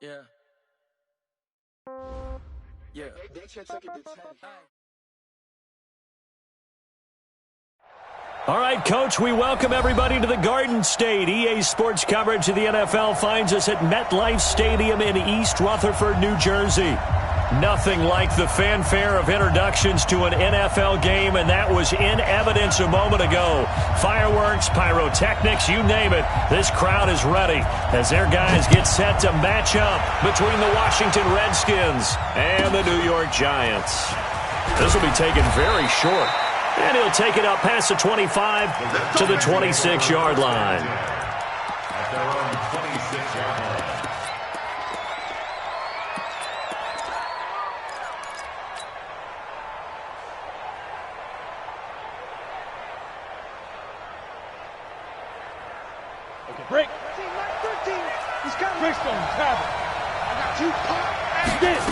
Yeah. Yeah. They should take it to 10. All right, Coach, we welcome everybody to the Garden State. EA Sports coverage of the NFL finds us at MetLife Stadium in East Rutherford, New Jersey. Nothing like the fanfare of introductions to an NFL game, and that was in evidence a moment ago. Fireworks, pyrotechnics, you name it. This crowd is ready as their guys get set to match up between the Washington Redskins and the New York Giants. This will be taken very short. And he'll take it up past the 25 to the 26-yard line. At their own 26-yard line. Okay, break. 13. He's got Brickstone. Have it. I got you. Pop. This.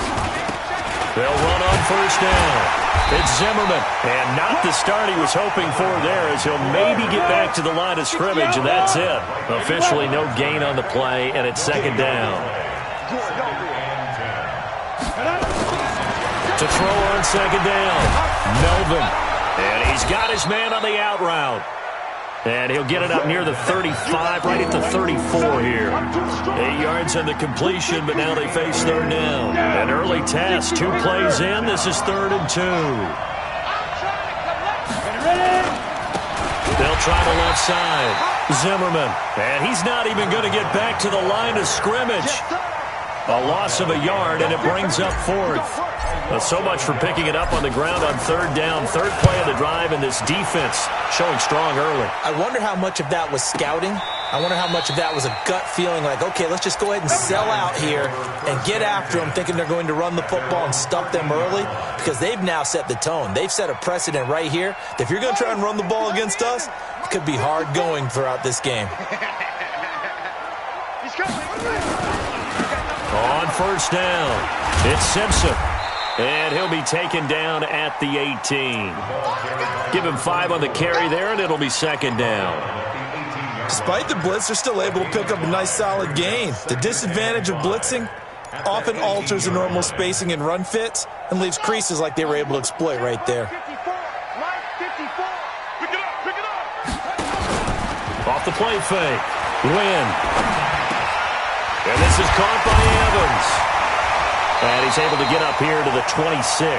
They'll run on first down. It's Zimmerman, and not the start he was hoping for there, as he'll maybe get back to the line of scrimmage, and that's it. Officially no gain on the play, and it's second down. To throw on second down, Melvin. And he's got his man on the out route. And he'll get it up near the 35, right at the 34 here. 8 yards on the completion, but now they face third down. An early test, 2 plays in. This is 3rd and 2. They'll try the left side. Zimmerman. And he's not even going to get back to the line of scrimmage. A loss of a yard, and it brings up 4th. So much for picking it up on the ground on third down. Third play of the drive, and this defense showing strong early. I wonder how much of that was scouting. I wonder how much of that was a gut feeling like, okay, let's just go ahead and sell out here and get after them, thinking they're going to run the football and stuff them early, because they've now set the tone. They've set a precedent right here that if you're going to try and run the ball against us, it could be hard going throughout this game. On first down, it's Simpson. And he'll be taken down at the 18. Give him 5 on the carry there, and it'll be second down. Despite the blitz, they're still able to pick up a nice, solid gain. The disadvantage of blitzing often alters the normal spacing and run fits and leaves creases like they were able to exploit right there. Off the play fake. Win. And this is caught by Evans. And he's able to get up here to the 26.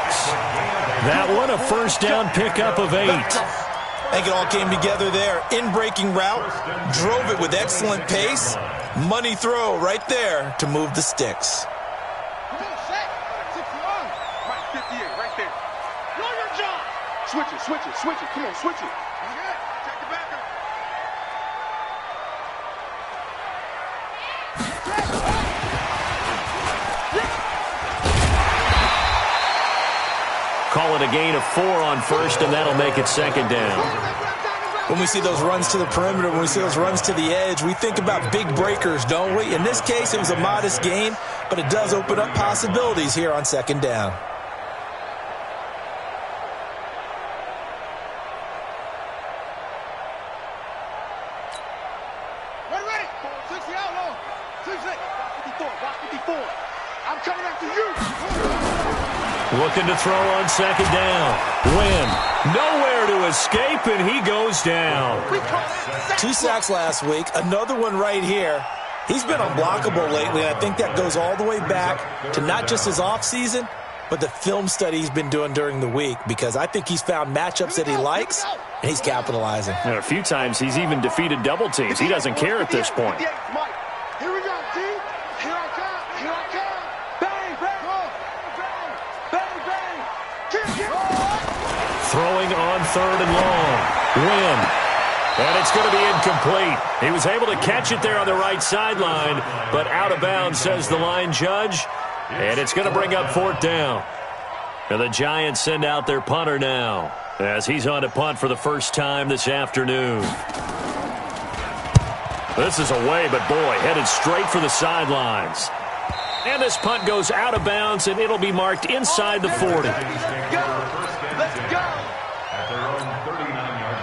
That one, a first down pickup of 8. I think it all came together there. In-breaking route, drove it with excellent pace. Money throw right there to move the sticks. Switch it. Come on, switch it. Check the back up. Call it a gain of 4 on first, and that'll make it second down. When we see those runs to the perimeter, when we see those runs to the edge, we think about big breakers, don't we? In this case, it was a modest gain, but it does open up possibilities here on second down. Ready. 60 out long. 56. 54. I'm coming after you. Looking to throw on second down. Win. Nowhere to escape, and he goes down. 2 sacks last week. Another one right here. He's been unblockable lately, and I think that goes all the way back to not just his offseason, but the film study he's been doing during the week, because I think he's found matchups that he likes, and he's capitalizing. And a few times he's even defeated double teams. He doesn't care at this point. Here we go, D. Here I come. Bang, bang. Throwing on third and long. Win. And it's going to be incomplete. He was able to catch it there on the right sideline, but out of bounds, says the line judge. And it's going to bring up 4th down. And the Giants send out their punter now, as he's on to punt for the first time this afternoon. This is away, but boy, headed straight for the sidelines. And this punt goes out of bounds, and it'll be marked inside the 40. Let's go. At their own 39-yard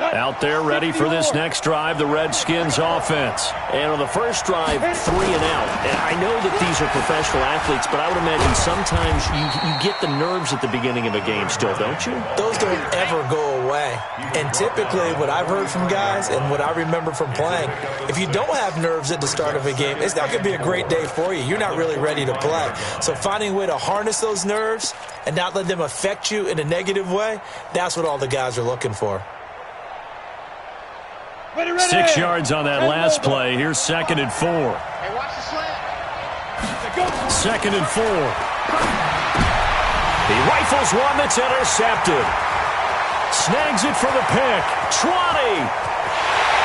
line. Out Out there ready for this next drive, the Redskins offense. And on the first drive, 3 and out. And I know that these are professional athletes, but I would imagine sometimes you get the nerves at the beginning of a game still, don't you? Those don't ever go away. And typically what I've heard from guys and what I remember from playing, if you don't have nerves at the start of a game, it's not going to be a great day for you. You're not really ready to play. So finding a way to harness those nerves and not let them affect you in a negative way, that's what all the guys are looking for. 6 yards on that last play. Here's 2nd and 4. Hey, watch the slant. 2nd and 4. He rifles one that's intercepted. Snags it for the pick. 20.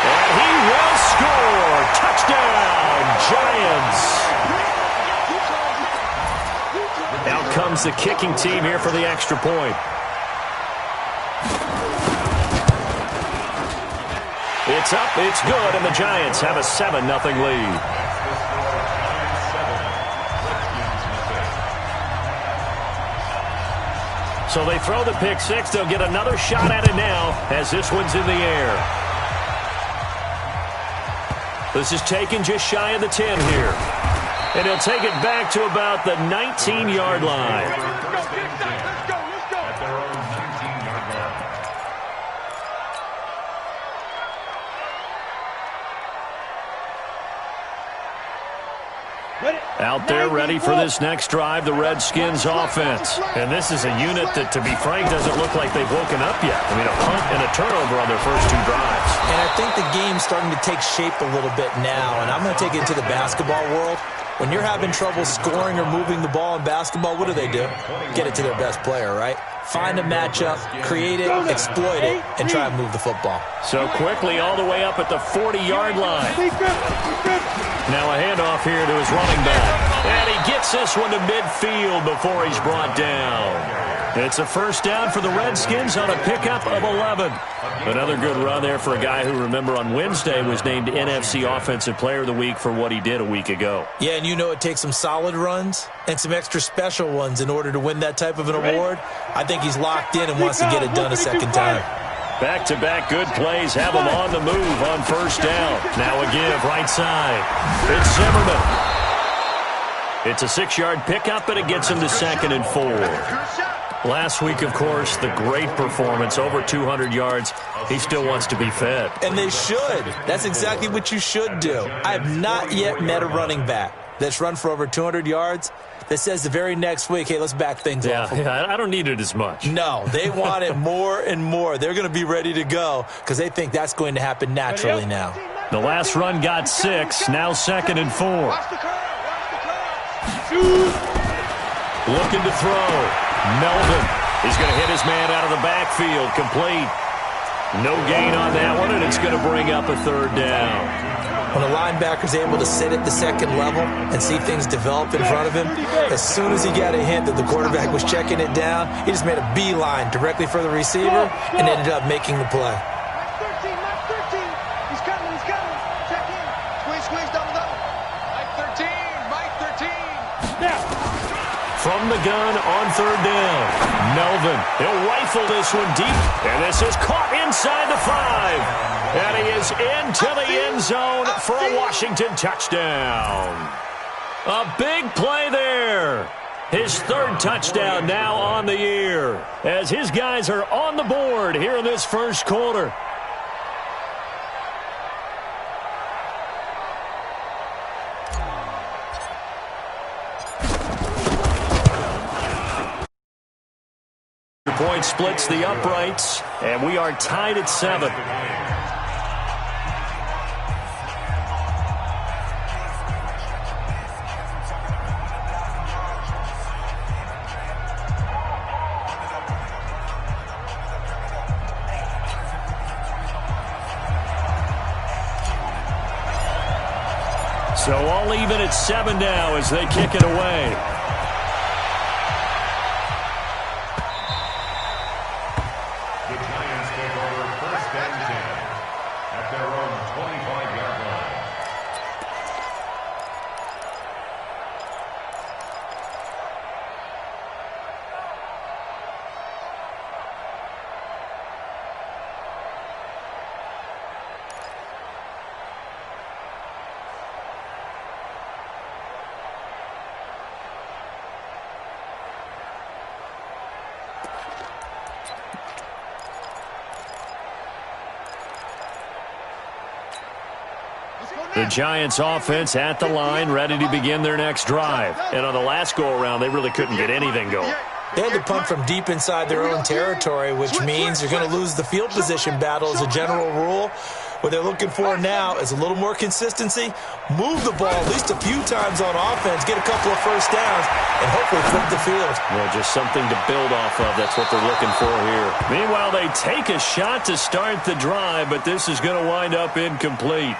And he will score. Touchdown, Giants. Out comes the kicking team here for the extra point. It's up, it's good, and the Giants have a 7-0 lead. So they throw the pick six. They'll get another shot at it now as this one's in the air. This is taken just shy of the 10 here. And he'll take it back to about the 19-yard line. Out there ready for this next drive, the Redskins offense. And this is a unit that, to be frank, doesn't look like they've woken up yet. I mean, a punt and a turnover on their first 2 drives. And I think the game's starting to take shape a little bit now, and I'm going to take it to the basketball world. When you're having trouble scoring or moving the ball in basketball, what do? Get it to their best player, right? Find a matchup, create it, exploit it, and try and move the football. So quickly all the way up at the 40-yard line. Now a handoff here to his running back. And he gets this one to midfield before he's brought down. It's a first down for the Redskins on a pickup of 11. Another good run there for a guy who, remember, on Wednesday was named NFC Offensive Player of the Week for what he did a week ago. Yeah, and you know it takes some solid runs and some extra special ones in order to win that type of an award. I think he's locked in and wants to get it done a second time. Back-to-back good plays have him on the move on first down. Now a give right side. It's Zimmerman. It's a 6-yard pickup, and it gets him to 2nd and 4. Last week, of course, the great performance, over 200 yards. He still wants to be fed. And they should. That's exactly what you should do. I have not yet met a running back that's run for over 200 yards that says the very next week, hey, let's back things off. Yeah, I don't need it as much. No, they want it more and more. They're going to be ready to go because they think that's going to happen naturally now. The last run got 6, now 2nd and 4. Looking to throw. Melvin. He's going to hit his man out of the backfield. Complete. No gain on that one, and it's going to bring up a 3rd down. When a linebacker's able to sit at the 2nd level and see things develop in front of him, as soon as he got a hint that the quarterback was checking it down, he just made a beeline directly for the receiver and ended up making the play. Mike 13. He's coming. Check in. Squeeze, double. Mike 13. Now. From the gun on 3rd down. Melvin. He'll rifle this one deep. And this is caught inside the 5. And he is into the end zone for a Washington touchdown. A big play there. His 3rd touchdown now on the year, as his guys are on the board here in this first quarter. Point splits the uprights, and we are tied at 7. So all even at 7 now as they kick it away. The Giants offense at the line, ready to begin their next drive. And on the last go-around, they really couldn't get anything going. They had to punt from deep inside their own territory, which means you're going to lose the field position battle as a general rule. What they're looking for now is a little more consistency, move the ball at least a few times on offense, get a couple of first downs, and hopefully flip the field. Well, just something to build off of. That's what they're looking for here. Meanwhile, they take a shot to start the drive, but this is going to wind up incomplete.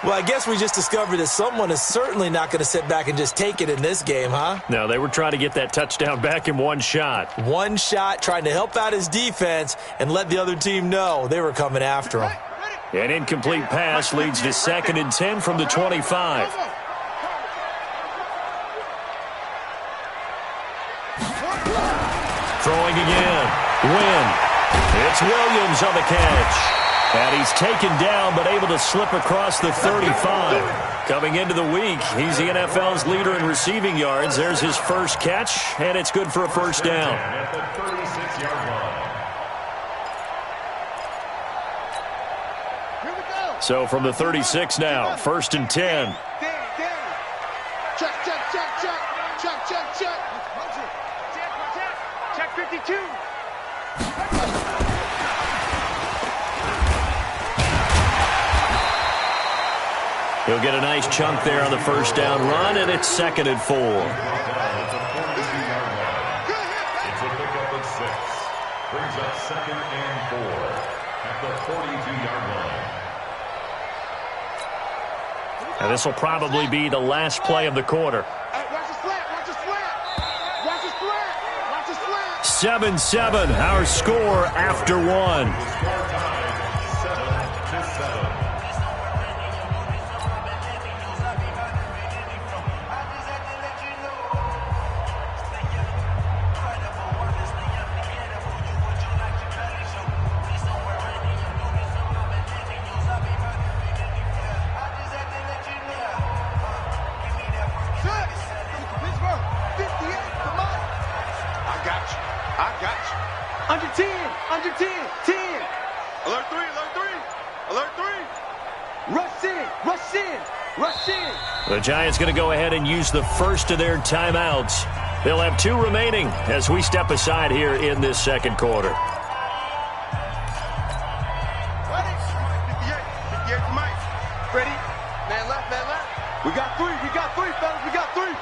Well, I guess we just discovered that someone is certainly not going to sit back and just take it in this game, huh? No, they were trying to get that touchdown back in one shot. One shot, trying to help out his defense and let the other team know they were coming after him. An incomplete pass leads to 2nd and 10 from the 25. Throwing again. Wynn. It's Williams on the catch. And he's taken down, but able to slip across the 35. Coming into the week, he's the NFL's leader in receiving yards. There's his first catch, and it's good for a first down. At the 36-yard line. So from the 36 now, 1st and 10. Check, check, check, check. Check, check, check. Check 52. He'll get a nice chunk there on the first down run, and it's 2nd and 4. It's a pickup of 6. Brings up 2nd and 4 at the 42-yard line. And this will probably be the last play of the quarter. Watch the slant, watch the slant. Watch the slant, watch the slant. 7-7, our score after one. The score tied 7-7. Under 10, 10. Alert 3, alert 3, alert 3. Rush in, rush in, rush in. The Giants going to go ahead and use the first of their timeouts. They'll have 2 remaining as we step aside here in this second quarter. Ready? 58 to Mike. Ready? Man left, man left. We got 3, fellas, we got 3.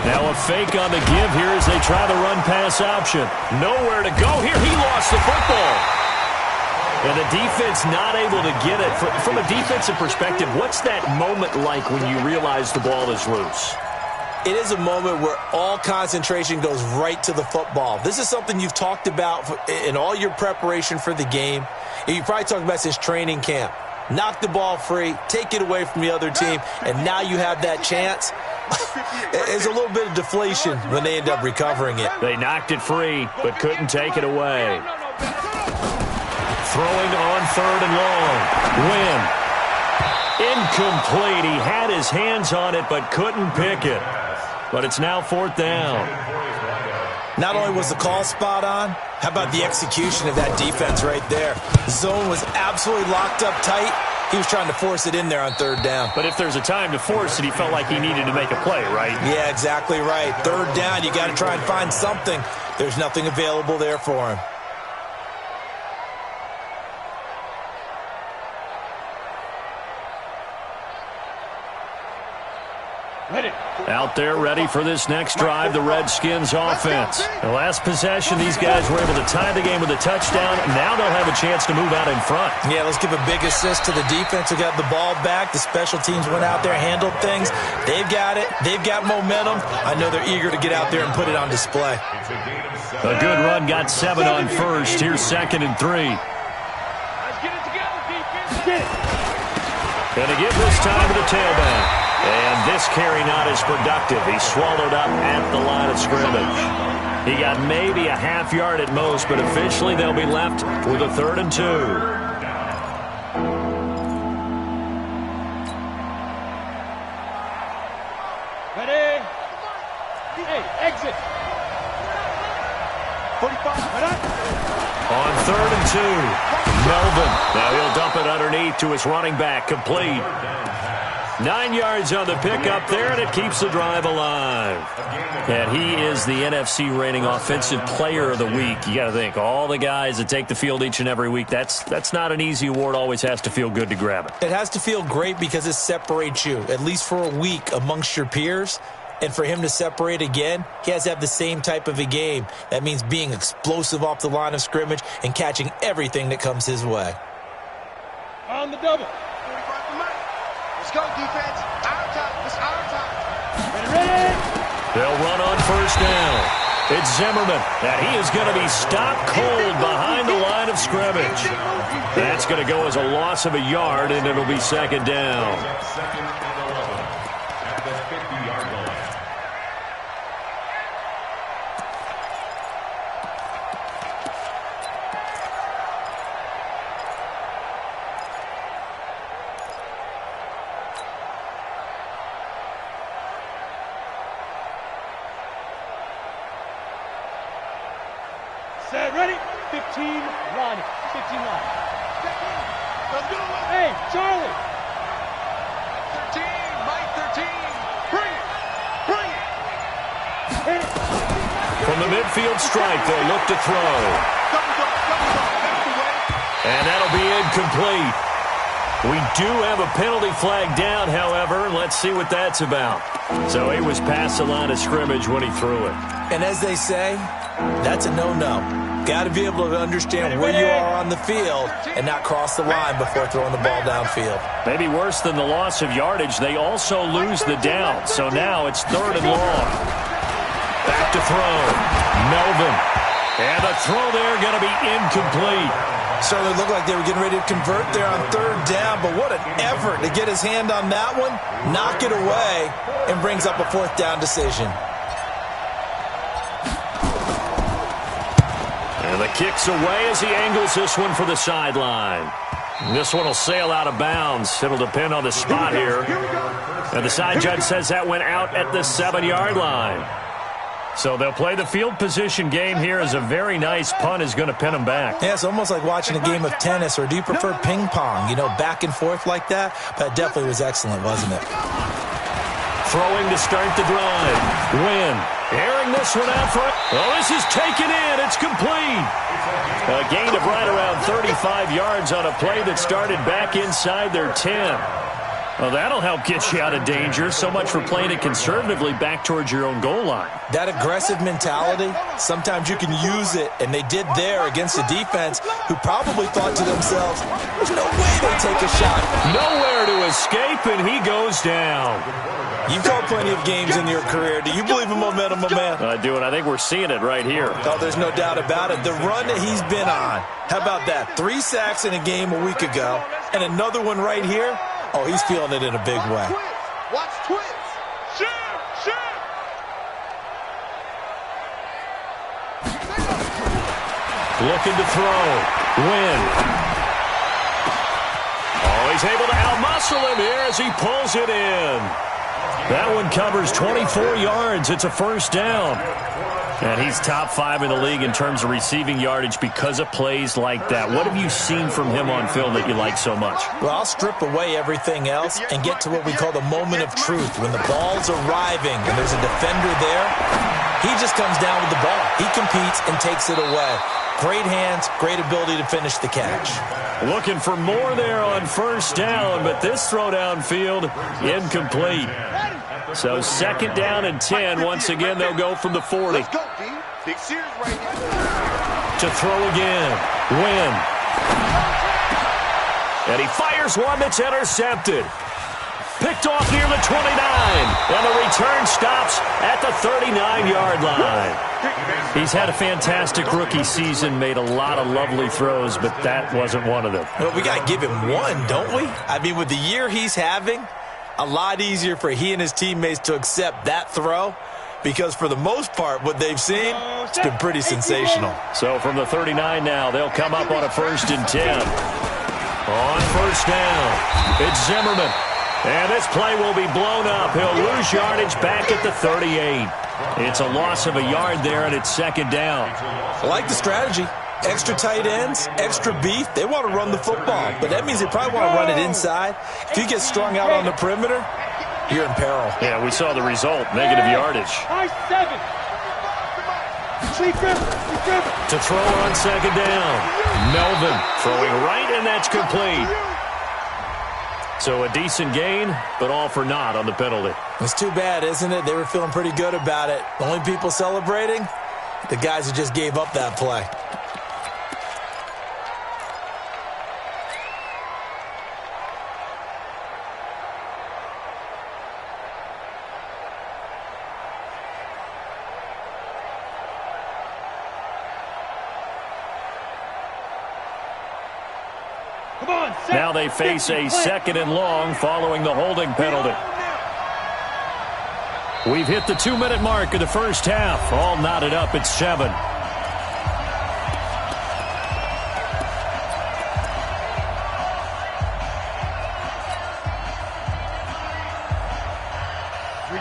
Now a fake on the give here as they try the run-pass option. Nowhere to go here. He lost the football. And the defense not able to get it. From a defensive perspective, what's that moment like when you realize the ball is loose? It is a moment where all concentration goes right to the football. This is something you've talked about in all your preparation for the game. And you probably talked about since training camp. Knock the ball free, take it away from the other team, and now you have that chance. There's a little bit of deflation when they end up recovering it. They knocked it free, but couldn't take it away. Throwing on 3rd and long. Wynn. Incomplete. He had his hands on it, but couldn't pick it. But it's now 4th down. Not only was the call spot on, how about the execution of that defense right there? The zone was absolutely locked up tight. He was trying to force it in there on 3rd down. But if there's a time to force it, he felt like he needed to make a play, right? Yeah, exactly right. 3rd down, you got to try and find something. There's nothing available there for him. Out there ready for this next drive, the Redskins offense. The last possession, these guys were able to tie the game with a touchdown. Now they'll have a chance to move out in front. Yeah, let's give a big assist to the defense who got the ball back. The special teams went out there, handled things. They've got it. They've got momentum. I know they're eager to get out there and put it on display. A good run, got 7 on first. Here's 2nd and 3. Let's get it together, defense. Get it. Gonna give this time to the tailback. And this carry not as productive. He's swallowed up at the line of scrimmage. He got maybe a half yard at most, but officially they'll be left with a 3rd and 2. Ready? Hey, exit. 45. On 3rd and 2. Melvin. Now he'll dump it underneath to his running back. Complete. 9 yards on the pickup there, and it keeps the drive alive. And he is the NFC reigning offensive player of the week. You got to think, all the guys that take the field each and every week, that's not an easy award. Always has to feel good to grab it. It has to feel great because it separates you, at least for a week, amongst your peers. And for him to separate again, he has to have the same type of a game. That means being explosive off the line of scrimmage and catching everything that comes his way. On the double. Let's go, defense. Our time. It's our time. Ready. They'll run on 1st down. It's Zimmerman. And he is going to be stopped cold behind the line of scrimmage. That's going to go as a loss of a yard, and it'll be 2nd down. Second and 11 at the 50-yard line. Set, ready. 15, run. 15 line. Let's go. Hey, Charlie. 13, Mike 13. Bring it. Bring it. Hit it. From the midfield stripe, they'll look to throw. That's the way. And that'll be incomplete. We do have a penalty flag down, however. Let's see what that's about. So he was past the line of scrimmage when he threw it. And as they say, that's a no-no. Got to be able to understand where you are on the field and not cross the line before throwing the ball downfield. Maybe worse than the loss of yardage, they also lose the down. So now it's 3rd and long. Back to throw. Melvin. And the throw there going to be incomplete. Certainly looked like they were getting ready to convert there on 3rd down, but what an effort to get his hand on that one, knock it away, and brings up a 4th down decision. And the kick's away as he angles this one for the sideline. This one will sail out of bounds. It'll depend on the spot here. And the side judge says that went out at the 7-yard line. So they'll play the field position game here as a very nice punt is going to pin them back. Yeah, it's almost like watching a game of tennis, or do you prefer ping pong? You know, back and forth like that? That definitely was excellent, wasn't it? Throwing to start the drive. Wynn airing this one out for it. Oh, this is taken in. It's complete. A gain of right around 35 yards on a play that started back inside their 10. Well, that'll help get you out of danger. So much for playing it conservatively back towards your own goal line. That aggressive mentality, sometimes you can use it, and they did there against a defense who probably thought to themselves, there's no way they take a shot. Nowhere to escape, and he goes down. You've called plenty of games in your career. Do you believe in momentum, my man? I do, and I think we're seeing it right here. Oh, there's no doubt about it. The run that he's been on, how about that? 3 sacks in a game a week ago, and another one right here. Oh, he's feeling it in a big way. Watch twins. Shoot, shoot. Looking to throw. Wynn. Oh, he's able to outmuscle him here as he pulls it in. That one covers 24 yards. It's a 1st down. And he's top 5 in the league in terms of receiving yardage because of plays like that. What have you seen from him on film that you like so much? Well, I'll strip away everything else and get to what we call the moment of truth. When the ball's arriving and there's a defender there, he just comes down with the ball. He competes and takes it away. Great hands, great ability to finish the catch. Looking for more there on 1st down, but this throw downfield, incomplete. So 2nd down and 10. Once again, they'll go from the 40. Let's go, D. Big series right here. To throw again. Wynn. And he fires one that's intercepted. Picked off near the 29. And the return stops at the 39-yard line. He's had a fantastic rookie season, made a lot of lovely throws, but that wasn't one of them. Well, we got to give him one, don't we? I mean, with the year he's having, a lot easier for he and his teammates to accept that throw, because for the most part, what they've seen, it's been pretty sensational. So from the 39 now, they'll come up on a 1st and 10. On 1st down, it's Zimmerman. And this play will be blown up. He'll lose yardage back at the 38. It's a loss of a yard there, and it's 2nd down. I like the strategy. Extra tight ends, extra beef, they want to run the football. But that means they probably want to run it inside. If you get strung out on the perimeter, you're in peril. Yeah, we saw the result, negative yardage. Nice 7. To throw on second down. Melvin throwing right, and that's complete. So a decent gain, but all for naught on the penalty. It's too bad, isn't it? They were feeling pretty good about it. The only people celebrating, the guys who just gave up that play. Now they face a second and long following the holding penalty. We've hit the 2-minute mark of the first half. All knotted up at 7.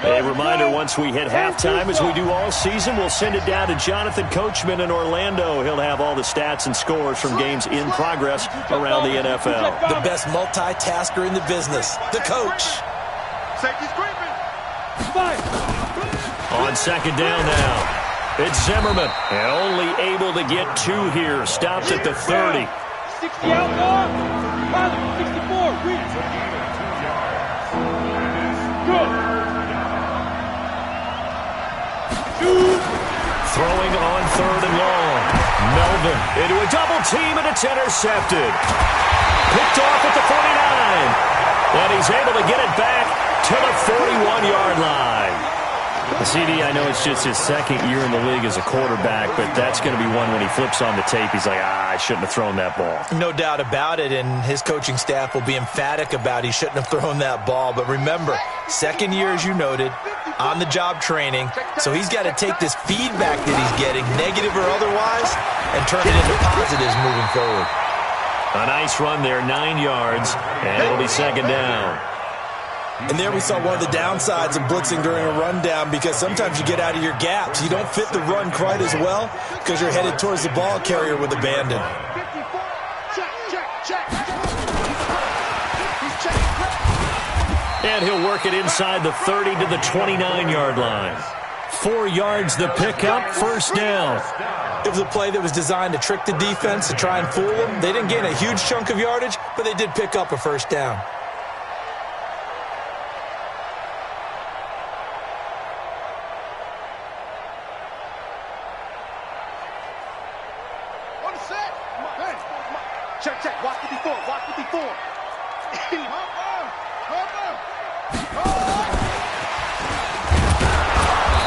A reminder, once we hit halftime, as we do all season, we'll send it down to Jonathan Coachman in Orlando. He'll have all the stats and scores from games in progress around the NFL. The best multitasker in the business, the coach. Safety's creeping. On second down now, it's Zimmerman. And only able to get 2 here. Stopped at the 30. 60 out, Tyler, 64, reach. Good. Throwing on third and long. Melvin into a double team, and it's intercepted. Picked off at the 49. And he's able to get it back to the 41-yard line. The CD, I know it's just his second year in the league as a quarterback, but that's going to be one when he flips on the tape. He's like, I shouldn't have thrown that ball. No doubt about it, and his coaching staff will be emphatic about he shouldn't have thrown that ball. But remember, second year, as you noted, on-the-job training, so he's got to take this feedback that he's getting, negative or otherwise, and turn it into positives moving forward. A nice run there, 9 yards, and it'll be second down. And there we saw one of the downsides of blitzing during a rundown, because sometimes you get out of your gaps. You don't fit the run quite as well because you're headed towards the ball carrier with abandon. And he'll work it inside the 30 to the 29-yard line. 4 yards the pickup, first down. It was a play that was designed to trick the defense, to try and fool them. They didn't gain a huge chunk of yardage, but they did pick up a first down. Check. Watch 54. Watch 54.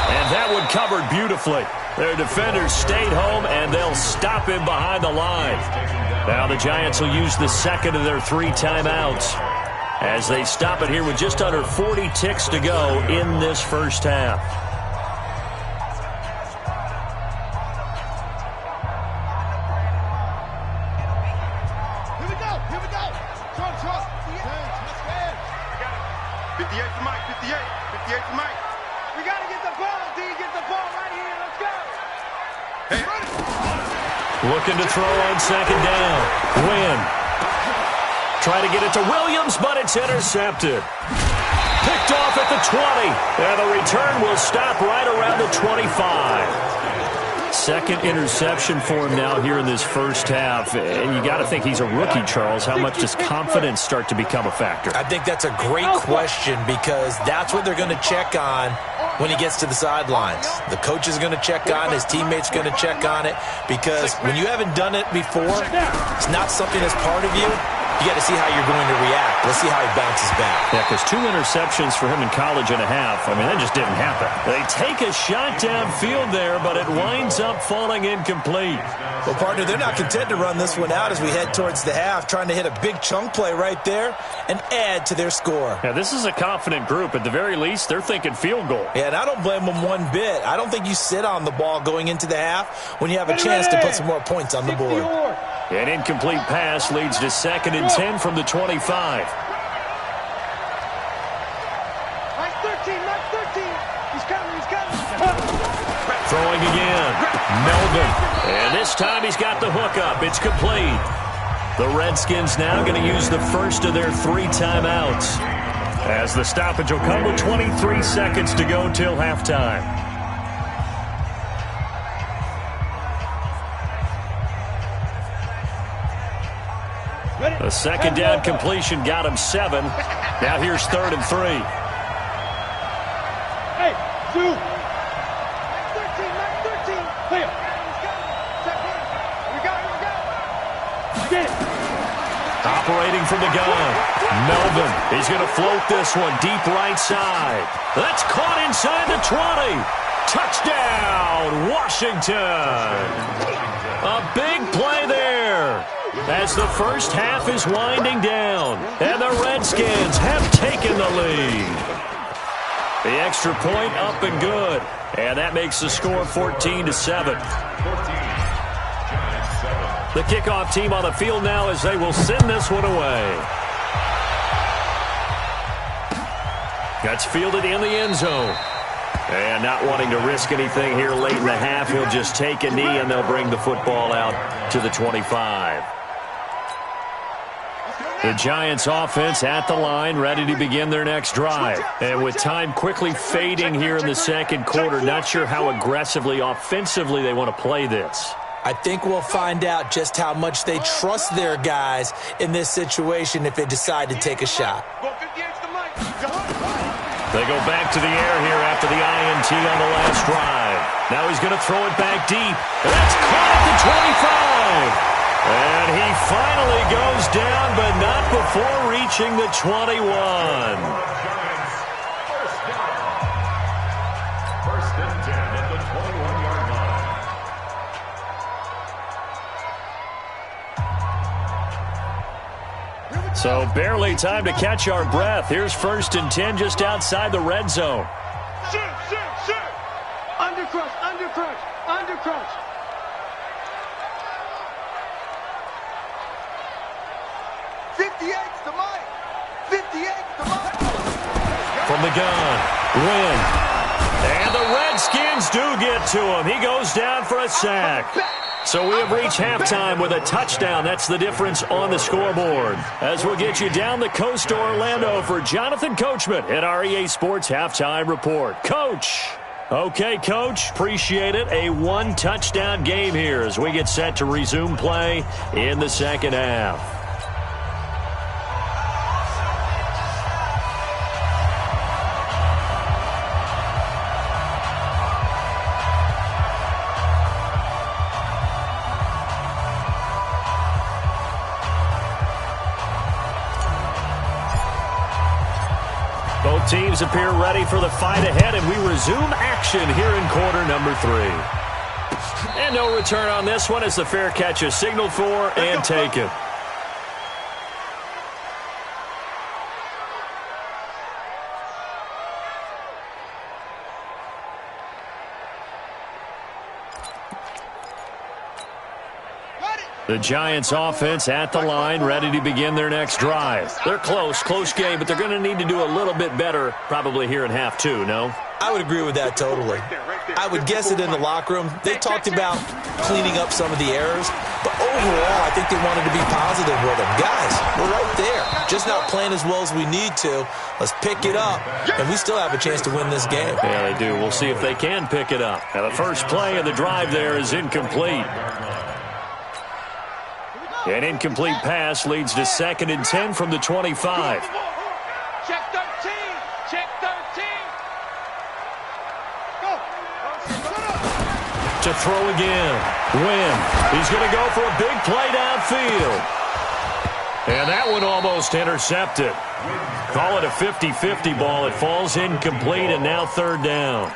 And that one covered beautifully. Their defenders stayed home, and they'll stop him behind the line. Now the Giants will use the second of their 3 timeouts as they stop it here with just under 40 ticks to go in this first half. Looking to throw on second down. Wynn. Try to get it to Williams, but it's intercepted. Picked off at the 20. And the return will stop right around the 25. Second interception for him now here in this first half. And you got to think he's a rookie, Charles. How much does confidence start to become a factor? I think that's a great question, because that's what they're going to check on when he gets to the sidelines. The coach is going to check on, his teammates going to check on it, because when you haven't done it before, it's not something that's part of you. You got to see how you're going to react. Let's see how he bounces back. Yeah, because 2 interceptions for him in college and a half, I mean, that just didn't happen. They take a shot downfield there, but it winds up falling incomplete. Well, partner, they're not content to run this one out as we head towards the half, trying to hit a big chunk play right there and add to their score. Yeah, this is a confident group. At the very least, they're thinking field goal. Yeah, and I don't blame them one bit. I don't think you sit on the ball going into the half when you have a chance to put some more points on the board. An incomplete pass leads to second and 10 from the 25. Nice 13, nice 13. He's coming. Throwing again. Melvin Melvin. And this time he's got the hook up. It's complete. The Redskins now going to use the first of their 3 timeouts, as the stoppage will come with 23 seconds to go till halftime. The second down completion got him 7. Now here's 3rd and 3. Hey, 2. 13, 13. Clear. We got it. Get it. Operating from the gun. Melvin. He's going to float this one deep right side. That's caught inside the 20. Touchdown, Washington. A big play there, as the first half is winding down, and the Redskins have taken the lead. The extra point up and good, and that makes the score 14-7. The kickoff team on the field now, as they will send this one away. That's fielded in the end zone. And not wanting to risk anything here late in the half, he'll just take a knee, and they'll bring the football out to the 25. The Giants offense at the line, ready to begin their next drive. And with time quickly fading here in the second quarter, not sure how aggressively, offensively they want to play this. I think we'll find out just how much they trust their guys in this situation if they decide to take a shot. They go back to the air here after the INT on the last drive. Now he's going to throw it back deep. And that's caught at the 25. And he finally goes down, but not before reaching the 21. First and 10 at the 21-yard line. So barely time to catch our breath. Here's 1st and 10 just outside the red zone. Shoot. Undercrush. 58's the mic. 58's the mic. From the gun, Wynn. And the Redskins do get to him. He goes down for a sack. So we have reached halftime with a touchdown. That's the difference on the scoreboard. As we'll get you down the coast to Orlando for Jonathan Coachman at our EA Sports Halftime Report. Coach. Okay, Coach. Appreciate it. A 1-touchdown game here as we get set to resume play in the second half. Both teams appear ready for the fight ahead, and we resume action here in quarter number 3. And no return on this one as the fair catch is signaled for and taken. The Giants offense at the line, ready to begin their next drive. They're close game, but they're going to need to do a little bit better probably here in half 2, no? I would agree with that totally. I would guess it in the locker room. They talked about cleaning up some of the errors, but overall, I think they wanted to be positive with them. Guys, we're right there. Just not playing as well as we need to. Let's pick it up, and we still have a chance to win this game. Yeah, they do. We'll see if they can pick it up. Now, the first play of the drive there is incomplete. An incomplete pass leads to 2nd and 10 from the 25. Check 13. Check 13. Go. To throw again. Wynn. He's going to go for a big play downfield. And that one almost intercepted. Call it a 50-50 ball. It falls incomplete, and now 3rd down.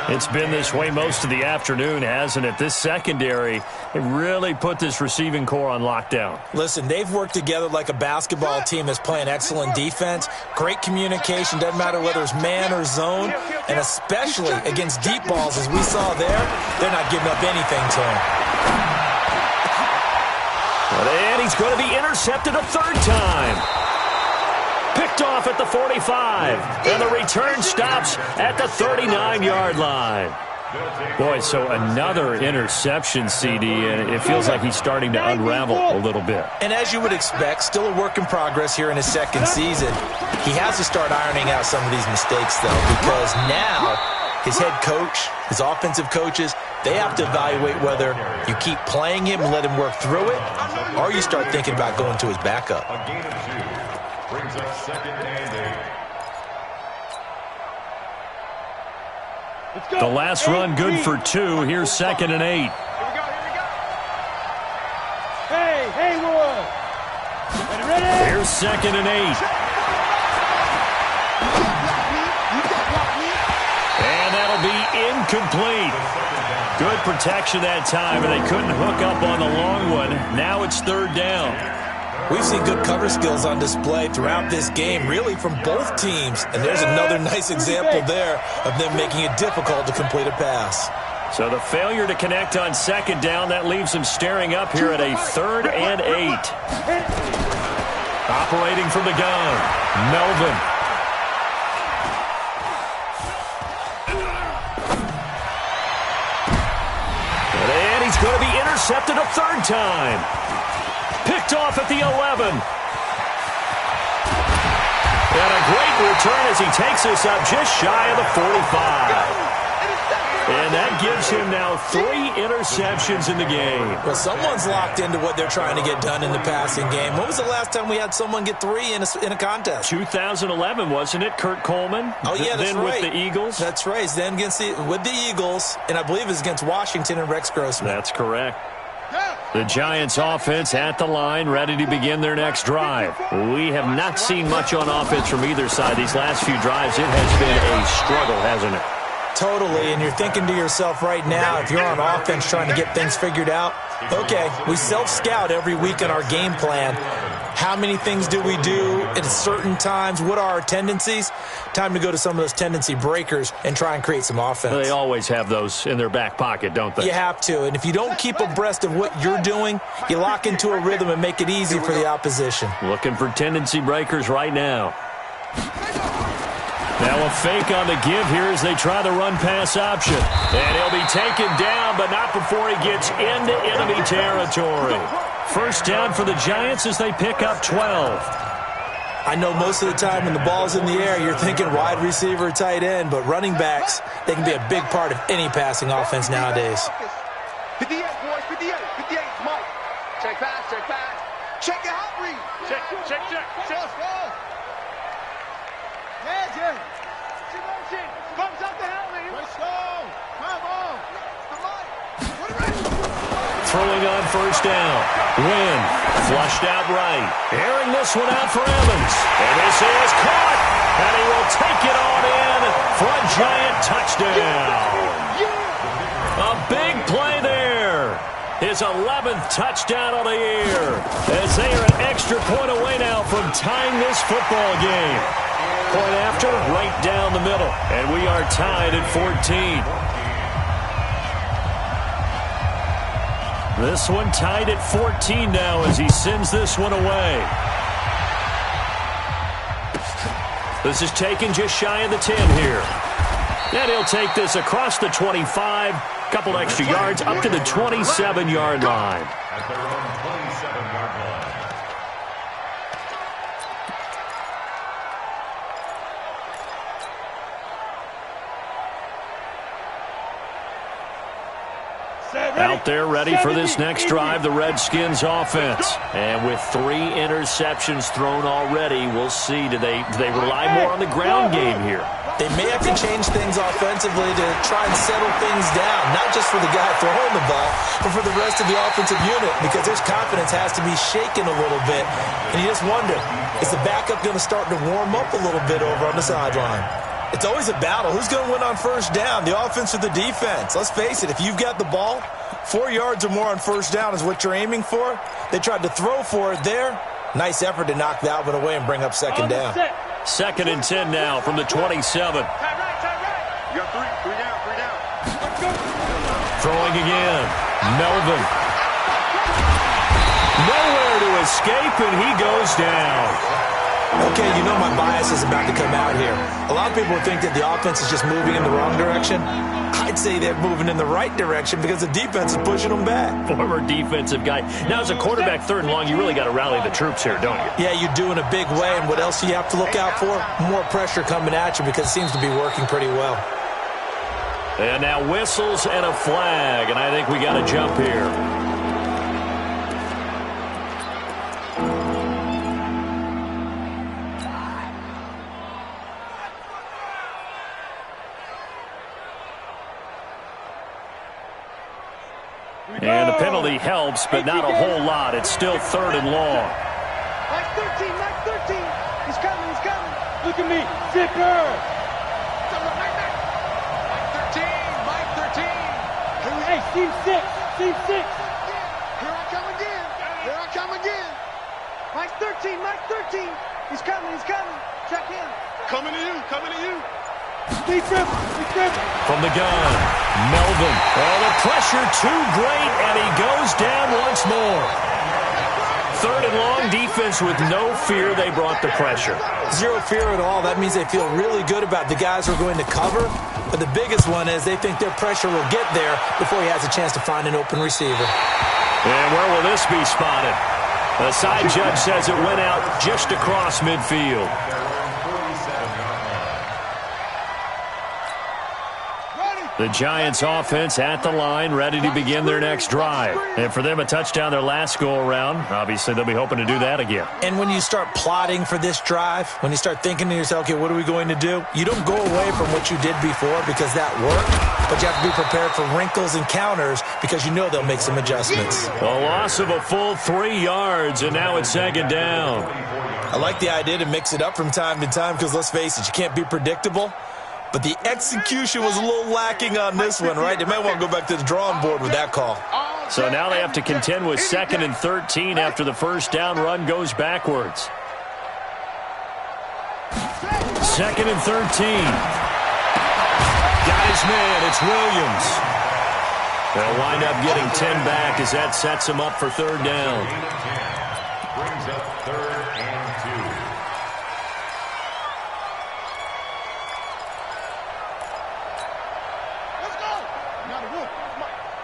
It's been this way most of the afternoon, hasn't it? This secondary really put this receiving core on lockdown. Listen, they've worked together like a basketball team that's playing excellent defense. Great communication, doesn't matter whether it's man or zone. And especially against deep balls, as we saw there, they're not giving up anything to him. And he's going to be intercepted a 3rd time. Picked off at the 45, and the return stops at the 39-yard line. Boy, so another interception, CD, and it feels like he's starting to unravel a little bit. And as you would expect, still a work in progress here in his second season. He has to start ironing out some of these mistakes, though, because now his head coach, his offensive coaches, they have to evaluate whether you keep playing him and let him work through it, or you start thinking about going to his backup. A gain of 2 brings up 2nd and 8. The last run good for 2. Here's 2nd and 8. Here we go. Hey, Haywood. Ready? Here's 2nd and 8. And that'll be incomplete. Good protection that time, and they couldn't hook up on the long one. Now it's 3rd down. We've seen good cover skills on display throughout this game, really from both teams. And there's another nice example there of them making it difficult to complete a pass. So the failure to connect on 2nd down, that leaves him staring up here at a 3rd and 8. Operating from the gun, Melvin. And he's going to be intercepted a 3rd time. Picked off at the 11. And a great return as he takes this up just shy of the 45. And that gives him now 3 interceptions in the game. Well, someone's locked into what they're trying to get done in the passing game. When was the last time we had someone get 3 in a contest? 2011, wasn't it? Kurt Coleman? Oh, yeah, that's then right. With the Eagles? That's right. Then with the Eagles, and I believe it's against Washington and Rex Grossman. That's correct. The Giants offense at the line, ready to begin their next drive. We have not seen much on offense from either side. These last few drives, it has been a struggle, hasn't it? Totally, and you're thinking to yourself right now, if you're on offense trying to get things figured out, okay, we self-scout every week on our game plan. How many things do we do at certain times? What are our tendencies? Time to go to some of those tendency breakers and try and create some offense. They always have those in their back pocket, don't they? You have to, and if you don't keep abreast of what you're doing, you lock into a rhythm and make it easy for the opposition. Looking for tendency breakers right now. Now a fake on the give here as they try the run-pass option. And he'll be taken down, but not before he gets into enemy territory. First down for the Giants as they pick up 12. I know most of the time when the ball's in the air, you're thinking wide receiver, tight end, but running backs, they can be a big part of any passing offense nowadays. 58, boys, 58, 58, Mike. Check pass, check pass. Check your hot read. Check. Let's go. Yeah, Jim. Bumps up the helmet. Let's go. Come on. Throwing on first down. Wynn flushed out right. Airing this one out for Evans. And this is caught. And he will take it on in for a Giant touchdown. A big play there. His 11th touchdown of the year. As they are an extra point away now from tying this football game. Point after, right down the middle. And we are tied at 14. This one tied at 14 now as he sends this one away. This is taken just shy of the 10 here. And he'll take this across the 25, couple extra yards, up to the 27-yard line. At their own 27-yard line. Out there ready for this next drive, the Redskins offense. And with 3 interceptions thrown already, we'll see. Do they rely more on the ground game here? They may have to change things offensively to try and settle things down, not just for the guy throwing the ball, but for the rest of the offensive unit, because their confidence has to be shaken a little bit. And you just wonder, is the backup going to start to warm up a little bit over on the sideline? It's always a battle. Who's going to win on first down, the offense or the defense? Let's face it, if you've got the ball, 4 yards or more on first down is what you're aiming for. They tried to throw for it there. Nice effort to knock that one away and bring up second down. 2nd and 10 now from the 27. Tie right. You got 3 down. Throwing again. Melvin. Nowhere to escape, and he goes down. Okay, you know my bias is about to come out here. A lot of people think that the offense is just moving in the wrong direction. I'd say they're moving in the right direction because the defense is pushing them back. Former defensive guy. Now, as a quarterback, 3rd and long, you really got to rally the troops here, don't you? Yeah, you do in a big way, and what else do you have to look out for? More pressure coming at you because it seems to be working pretty well. And now whistles and a flag, and I think we got to jump here. And the penalty helps, but not a whole lot. It's still 3rd and long. Mike 13, Mike 13. He's coming, he's coming. Look at me, zipper. Mike 13. Hey, team 6, team 6. Here I come again. Here I come again. Mike 13, Mike 13. He's coming, he's coming. Check him. Coming to you, coming to you. He's dribbling, he's dribbling. From the gun, Melvin. Oh, the pressure too great, and he goes down once more. 3rd and long, defense with no fear. They brought the pressure. Zero fear at all. That means they feel really good about the guys who are going to cover. But the biggest one is they think their pressure will get there before he has a chance to find an open receiver. And where will this be spotted? The side judge says it went out just across midfield. The Giants offense at the line, ready to begin their next drive. And for them, a touchdown their last go-around. Obviously, they'll be hoping to do that again. And when you start plotting for this drive, when you start thinking to yourself, okay, what are we going to do? You don't go away from what you did before because that worked, but you have to be prepared for wrinkles and counters because you know they'll make some adjustments. A loss of a full 3 yards, and now it's 2nd down. I like the idea to mix it up from time to time because, let's face it, you can't be predictable. But the execution was a little lacking on this one, right? They might want to go back to the drawing board with that call. So now they have to contend with 2nd and 13 after the first down run goes backwards. 2nd and 13. Got his man. It's Williams. They'll wind up getting 10 back as that sets him up for 3rd down. Brings up 3rd and 2.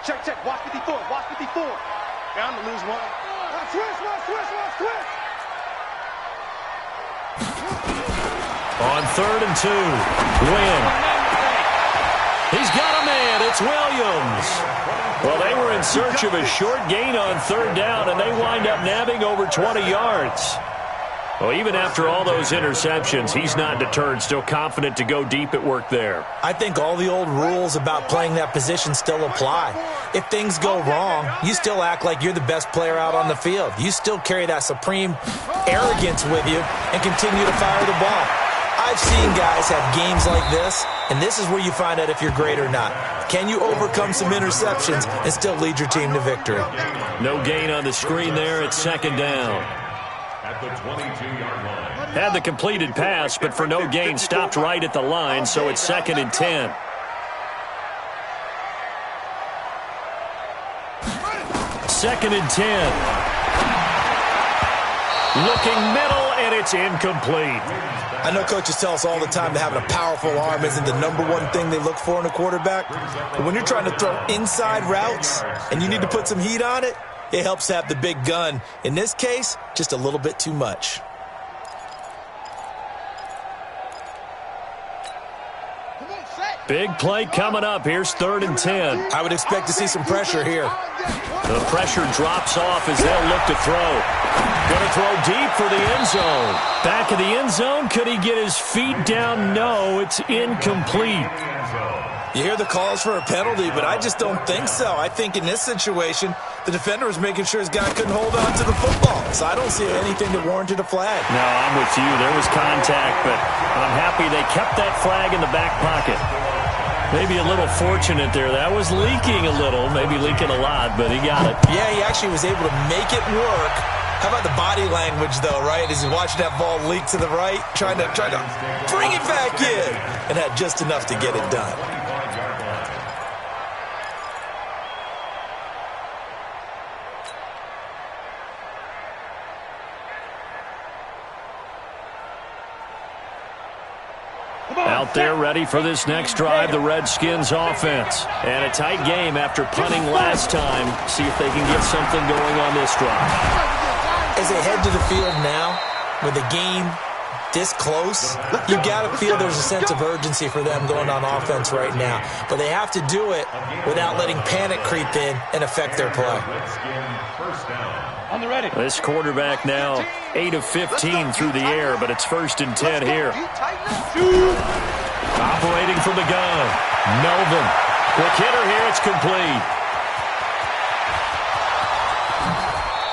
Check, check. Watch 54. Watch 54. Bound to lose one. Switch. On 3rd and 2. Win. He's got a man. It's Williams. Well, they were in search of a short gain on 3rd down, and they wind up nabbing over 20 yards. Well, even after all those interceptions, he's not deterred, still confident to go deep at work there. I think all the old rules about playing that position still apply. If things go wrong, you still act like you're the best player out on the field. You still carry that supreme arrogance with you and continue to fire the ball. I've seen guys have games like this, and this is where you find out if you're great or not. Can you overcome some interceptions and still lead your team to victory? No gain on the screen there. It's 2nd down. At the 22-yard line. Had the completed pass, but for no gain, stopped right at the line, so it's 2nd and 10. Second and 10. Looking middle, and it's incomplete. I know coaches tell us all the time that having a powerful arm isn't the #1 thing they look for in a quarterback. But when you're trying to throw inside routes and you need to put some heat on it, it helps to have the big gun. In this case, just a little bit too much. Big play coming up. Here's 3rd and 10. I would expect to see some pressure here. The pressure drops off as they'll look to throw. Going to throw deep for the end zone. Back of the end zone. Could he get his feet down? No, it's incomplete. You hear the calls for a penalty, but I just don't think so. I think in this situation, the defender was making sure his guy couldn't hold on to the football. So I don't see anything that warranted a flag. No, I'm with you. There was contact, but I'm happy they kept that flag in the back pocket. Maybe a little fortunate there. That was leaking a little, maybe leaking a lot, but he got it. Yeah, he actually was able to make it work. How about the body language, though, right? As he's watching that ball leak to the right, trying to bring it back in, and had just enough to get it done. Out there ready for this next drive, the Redskins offense. And a tight game after punting last time. See if they can get something going on this drive. As they head to the field now, with the game this close, you got to feel there's a sense of urgency for them going on offense right now. But they have to do it without letting panic creep in and affect their play. On the ready. This quarterback now 8 of 15 through the air, but it's 1st and 10 here. Operating from the gun, Melvin. Quick hitter here, it's complete.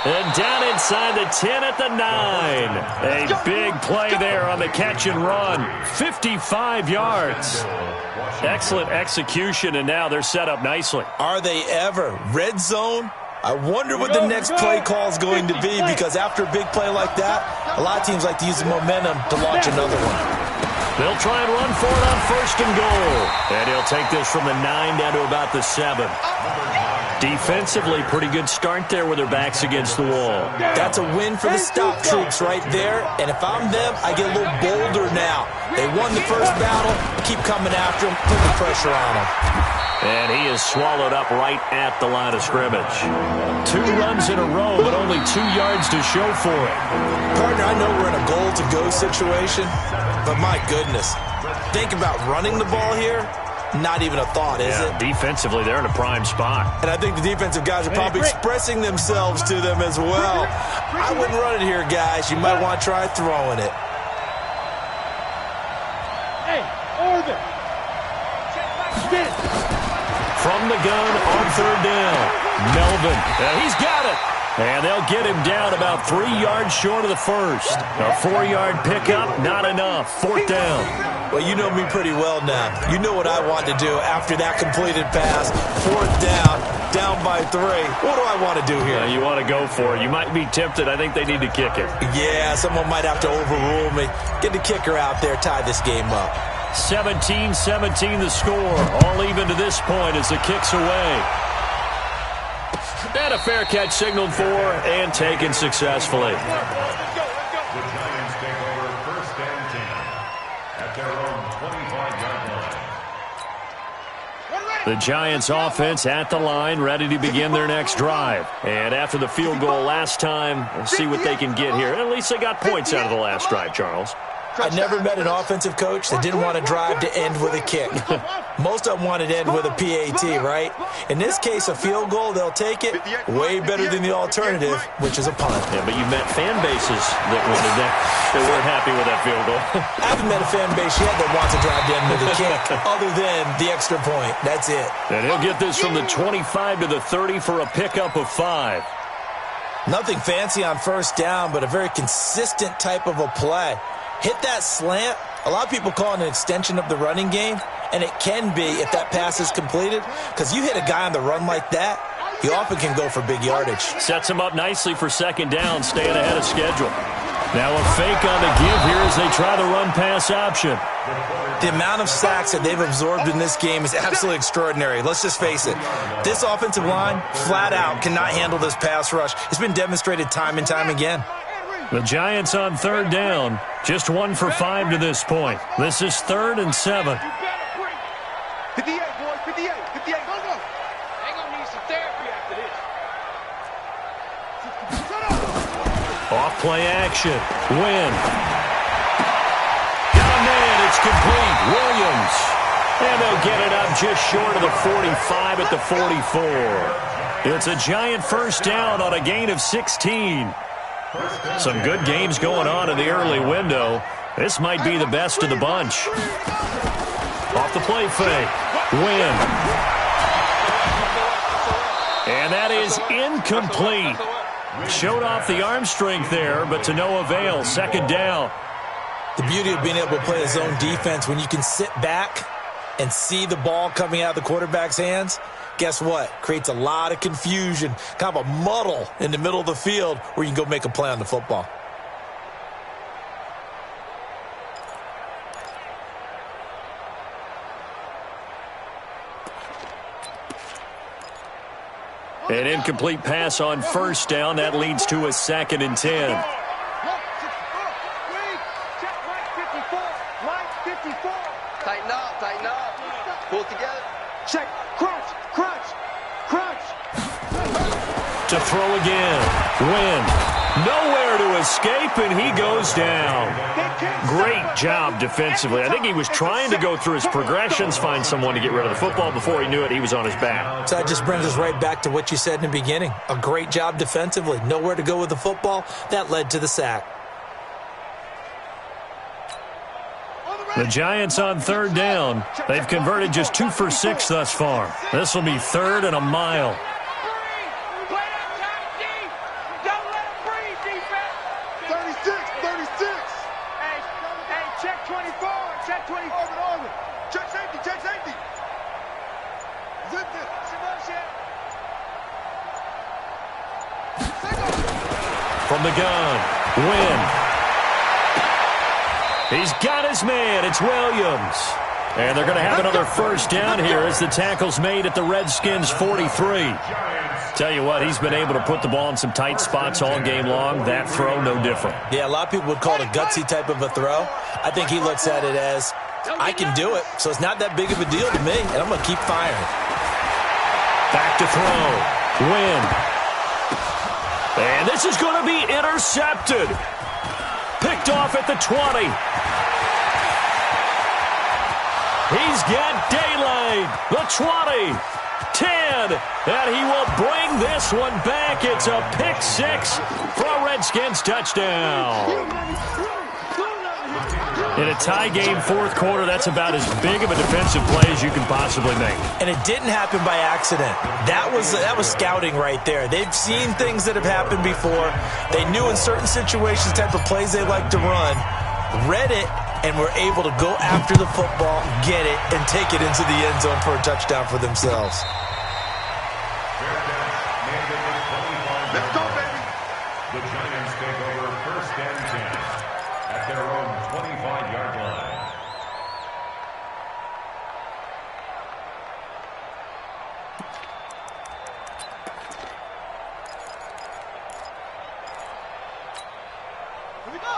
And down inside the 10 at the 9. A big play there on the catch and run. 55 yards. Excellent execution, and now they're set up nicely. Are they ever? Red zone? I wonder what the next play call is going to be, because after a big play like that, a lot of teams like to use the momentum to launch another one. They'll try and run for it on 1st and goal. And he'll take this from the 9 down to about the 7. Defensively, pretty good start there with their backs against the wall. That's a win for the stop troops right there. And if I'm them, I get a little bolder now. They won the first battle. Keep coming after them. Put the pressure on them. And he is swallowed up right at the line of scrimmage. 2 runs in a row, but only 2 yards to show for it. Partner, I know we're in a goal-to-go situation, but my goodness. Think about running the ball here. Not even a thought, is it? Defensively, they're in a prime spot. And I think the defensive guys are probably expressing themselves to them as well. I wouldn't run it here, guys. You might want to try throwing it. Hey, Orvin. From the gun on 3rd down. Melvin. He's got it. And they'll get him down about 3 yards short of the first. A 4-yard pickup, not enough. 4th down. Well, you know me pretty well now. You know what I want to do after that completed pass. 4th down by 3. What do I want to do here? You want to go for it. You might be tempted. I think they need to kick it. Yeah, someone might have to overrule me. Get the kicker out there, tie this game up. 17-17 the score. All even to this point as the kick's away. And a fair catch signaled for and taken successfully. The Giants take over 1st and 10 at their own 25-yard line. The Giants offense at the line, ready to begin their next drive. And after the field goal last time, we'll see what they can get here. At least they got points out of the last drive, Charles. I never met an offensive coach that didn't want to drive to end with a kick. Most of them wanted to end with a PAT, right? In this case, a field goal, they'll take it. Way better than the alternative, which is a punt. Yeah, but you met fan bases that wanted that. They weren't happy with that field goal. I haven't met a fan base yet that wants to drive to end with a kick, other than the extra point. That's it. And he'll get this from the 25 to the 30 for a pickup of 5. Nothing fancy on 1st down, but a very consistent type of a play. Hit that slant. A lot of people call it an extension of the running game, and it can be if that pass is completed, because you hit a guy on the run like that, he often can go for big yardage. Sets him up nicely for 2nd down, staying ahead of schedule. Now a fake on the give here as they try the run-pass option. The amount of sacks that they've absorbed in this game is absolutely extraordinary. Let's just face it. This offensive line, flat out, cannot handle this pass rush. It's been demonstrated time and time again. The Giants on 3rd down, just 1 for 5 to this point. This is 3rd and 7. 58, boys, 58, 58. They're going to need some therapy after this. Off play action. Win. Got a man. It's complete. Williams. And they'll get it up just short of the 45 at the 44. It's a Giant 1st down on a gain of 16. Some good games going on in the early window. This might be the best of the bunch. Off the play fake. Win. And that is incomplete. Showed off the arm strength there, but to no avail. 2nd down. The beauty of being able to play a zone defense when you can sit back and see the ball coming out of the quarterback's hands, guess what? Creates a lot of confusion, kind of a muddle in the middle of the field where you can go make a play on the football. An incomplete pass on 1st down. That leads to a 2nd and 10. Line 54. Tighten up, tighten up. Pull it together. Check. Crunch, crunch, crunch. To throw again. Wynn. Nowhere to escape, and he goes down. Great job defensively. I think he was trying to go through his progressions, find someone to get rid of the football. Before he knew it, he was on his back. So that just brings us right back to what you said in the beginning. A great job defensively. Nowhere to go with the football. That led to the sack. The Giants on third down. They've converted just 2 for 6 thus far. This will be 3rd and a mile. From the gun, Wynn. He's got his man. It's Williams. And they're going to have another first down here as the tackle's made at the Redskins' 43. Tell you what, he's been able to put the ball in some tight spots all game long. That throw, no different. Yeah, a lot of people would call it a gutsy type of a throw. I think he looks at it as, I can do it, so it's not that big of a deal to me, and I'm going to keep firing. Back to throw. Wynn. And this is going to be intercepted. Picked off at the 20. He's got daylight. The 20. 10. And he will bring this one back. It's a pick 6 for a Redskins touchdown. In a tie game fourth quarter, that's about as big of a defensive play as you can possibly make. And it didn't happen by accident. That was scouting right there. They've seen things that have happened before. They knew in certain situations the type of plays they like to run, read it, and were able to go after the football, get it, and take it into the end zone for a touchdown for themselves. Let's go, baby. The Giants take over 1st and 10 at their own 25-yard line.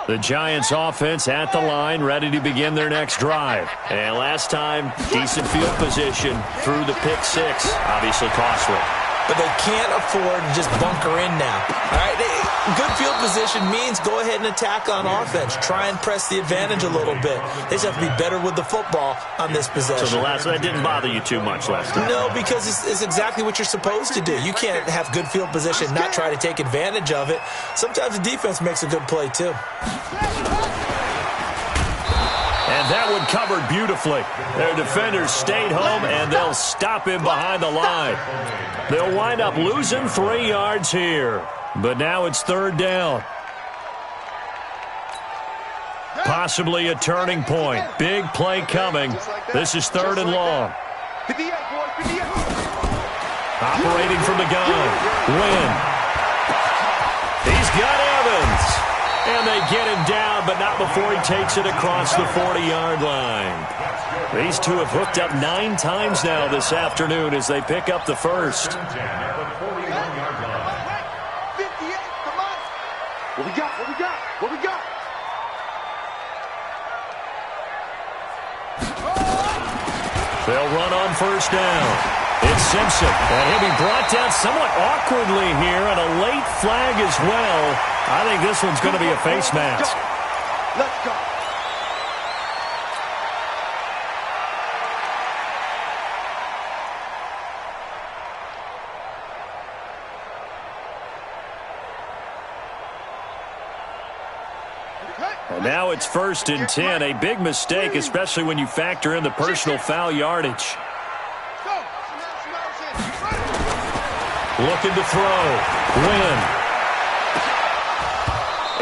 The Giants offense at the line, ready to begin their next drive. And last time, decent field position through the pick 6. Obviously costly. But they can't afford to just bunker in now. All right, good field position means go ahead and attack on offense. Try and press the advantage a little bit. They just have to be better with the football on this possession. So that didn't bother you too much last time? No, because it's exactly what you're supposed to do. You can't have good field position and not try to take advantage of it. Sometimes the defense makes a good play, too. And that one covered beautifully. Their defenders stayed home, and they'll stop him behind the line. They'll wind up losing 3 yards here. But now it's 3rd down. Possibly a turning point. Big play coming. This is 3rd and long. 58, boys, 58. Operating from the gun. Wynn. He's got Evans. And they get him down, but not before he takes it across the 40-yard line. These two have hooked up 9 times now this afternoon as they pick up the first. 58, come on. What we got, what we got, what we got? They'll run on first down. It's Simpson, and he'll be brought down somewhat awkwardly here, and a late flag as well. I think this one's going to be a face mask. Let's go. And now it's 1st and 10. A big mistake, especially when you factor in the personal foul yardage. Looking to throw. Wynn.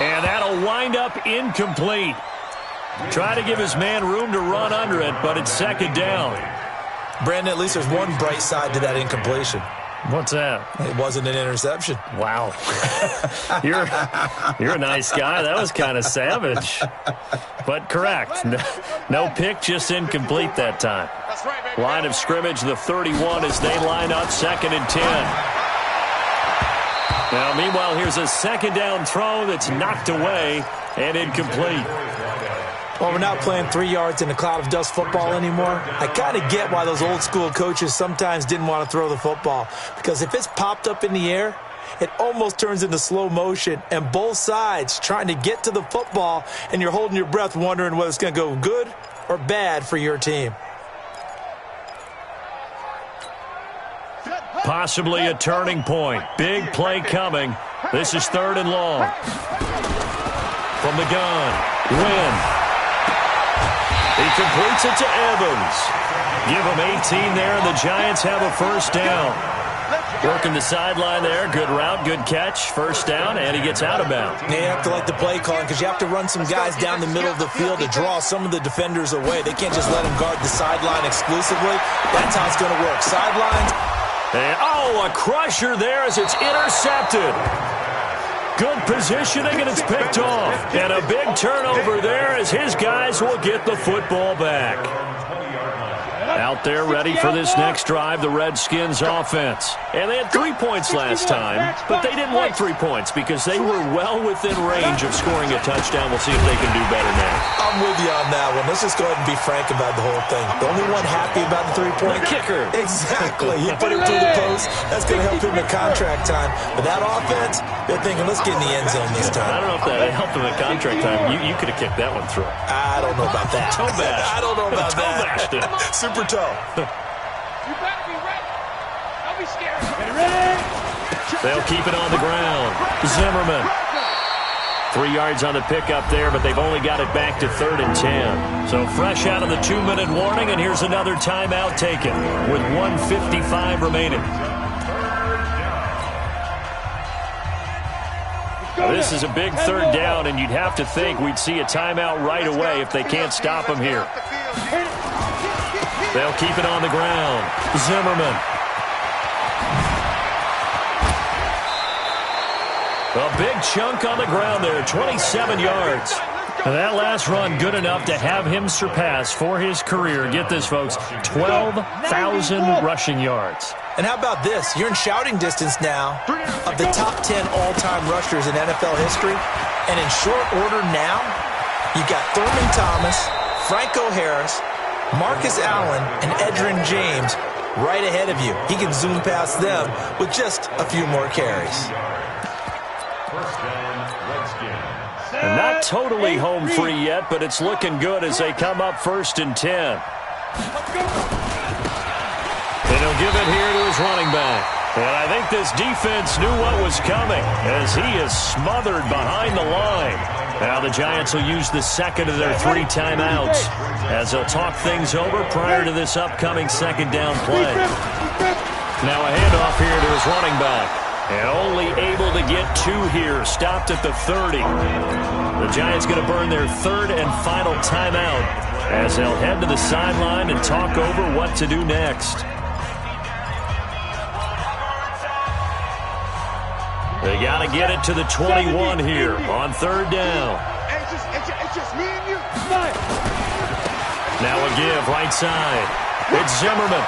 And that'll wind up incomplete. Try to give his man room to run under it, but it's 2nd down. Brandon, at least there's one bright side to that incompletion. What's that? It wasn't an interception. Wow. You're a nice guy. That was kind of savage. But correct. No pick, just incomplete that time. Line of scrimmage, the 31 as they line up 2nd and 10. Now, meanwhile, here's a 2nd down throw that's knocked away and incomplete. Well, we're not playing 3 yards in a cloud of dust football anymore. I kind of get why those old school coaches sometimes didn't want to throw the football. Because if it's popped up in the air, it almost turns into slow motion, and both sides trying to get to the football, and you're holding your breath wondering whether it's going to go good or bad for your team. Possibly a turning point. Big play coming. This is 3rd and long. From the gun, Wynn. He completes it to Evans. Give him 18 there, and the Giants have a first down. Working the sideline there. Good route, good catch. First down, and he gets out of bounds. You have to like the play calling because you have to run some guys down the middle of the field to draw some of the defenders away. They can't just let them guard the sideline exclusively. That's how it's going to work. Sidelines. And, a crusher there as it's intercepted. Good positioning, and it's picked off. And a big turnover there as his guys will get the football back. Out there ready for this next drive, the Redskins offense. And they had 3 points last time, but they didn't want 3 points because they were well within range of scoring a touchdown. We'll see if they can do better now. I'm with you on that one. Let's just go ahead and be frank about the whole thing. The only one happy about the 3-point kicker. Exactly. He put it through the post. That's going to help him at contract time. But that offense, they're thinking, let's get in the end zone this time. I don't know if that helped him at contract time. You could have kicked that one through. I don't know about that. Toe bash. I don't know about that. Bashed it. Super toe. You better be ready. Don't be scared. Get ready. They'll keep it on the ground. Zimmerman. 3 yards on the pickup there, but they've only got it back to 3rd and 10. So fresh out of the 2-minute warning, and here's another timeout taken with 1:55 remaining. This is a big 3rd down, and you'd have to think we'd see a timeout right away if they can't stop him here. They'll keep it on the ground. Zimmerman. A big chunk on the ground there, 27 yards. And that last run good enough to have him surpass for his career, get this, folks, 12,000 rushing yards. And how about this? You're in shouting distance now of the top 10 all-time rushers in NFL history. And in short order now, you've got Thurman Thomas, Franco Harris, Marcus Allen, and Edgerrin James right ahead of you. He can zoom past them with just a few more carries. And not totally home free yet, but it's looking good as they come up 1st and 10. And he'll give it here to his running back. And I think this defense knew what was coming as he is smothered behind the line. Now the Giants will use the second of their 3 timeouts as they'll talk things over prior to this upcoming 2nd down play. Now a handoff here to his running back. And only able to get 2 here, stopped at the 30. The Giants going to burn their 3rd and final timeout as they'll head to the sideline and talk over what to do next. They got to get it to the 21 here on 3rd down. It's just me and you. Now a give right side. It's Zimmerman.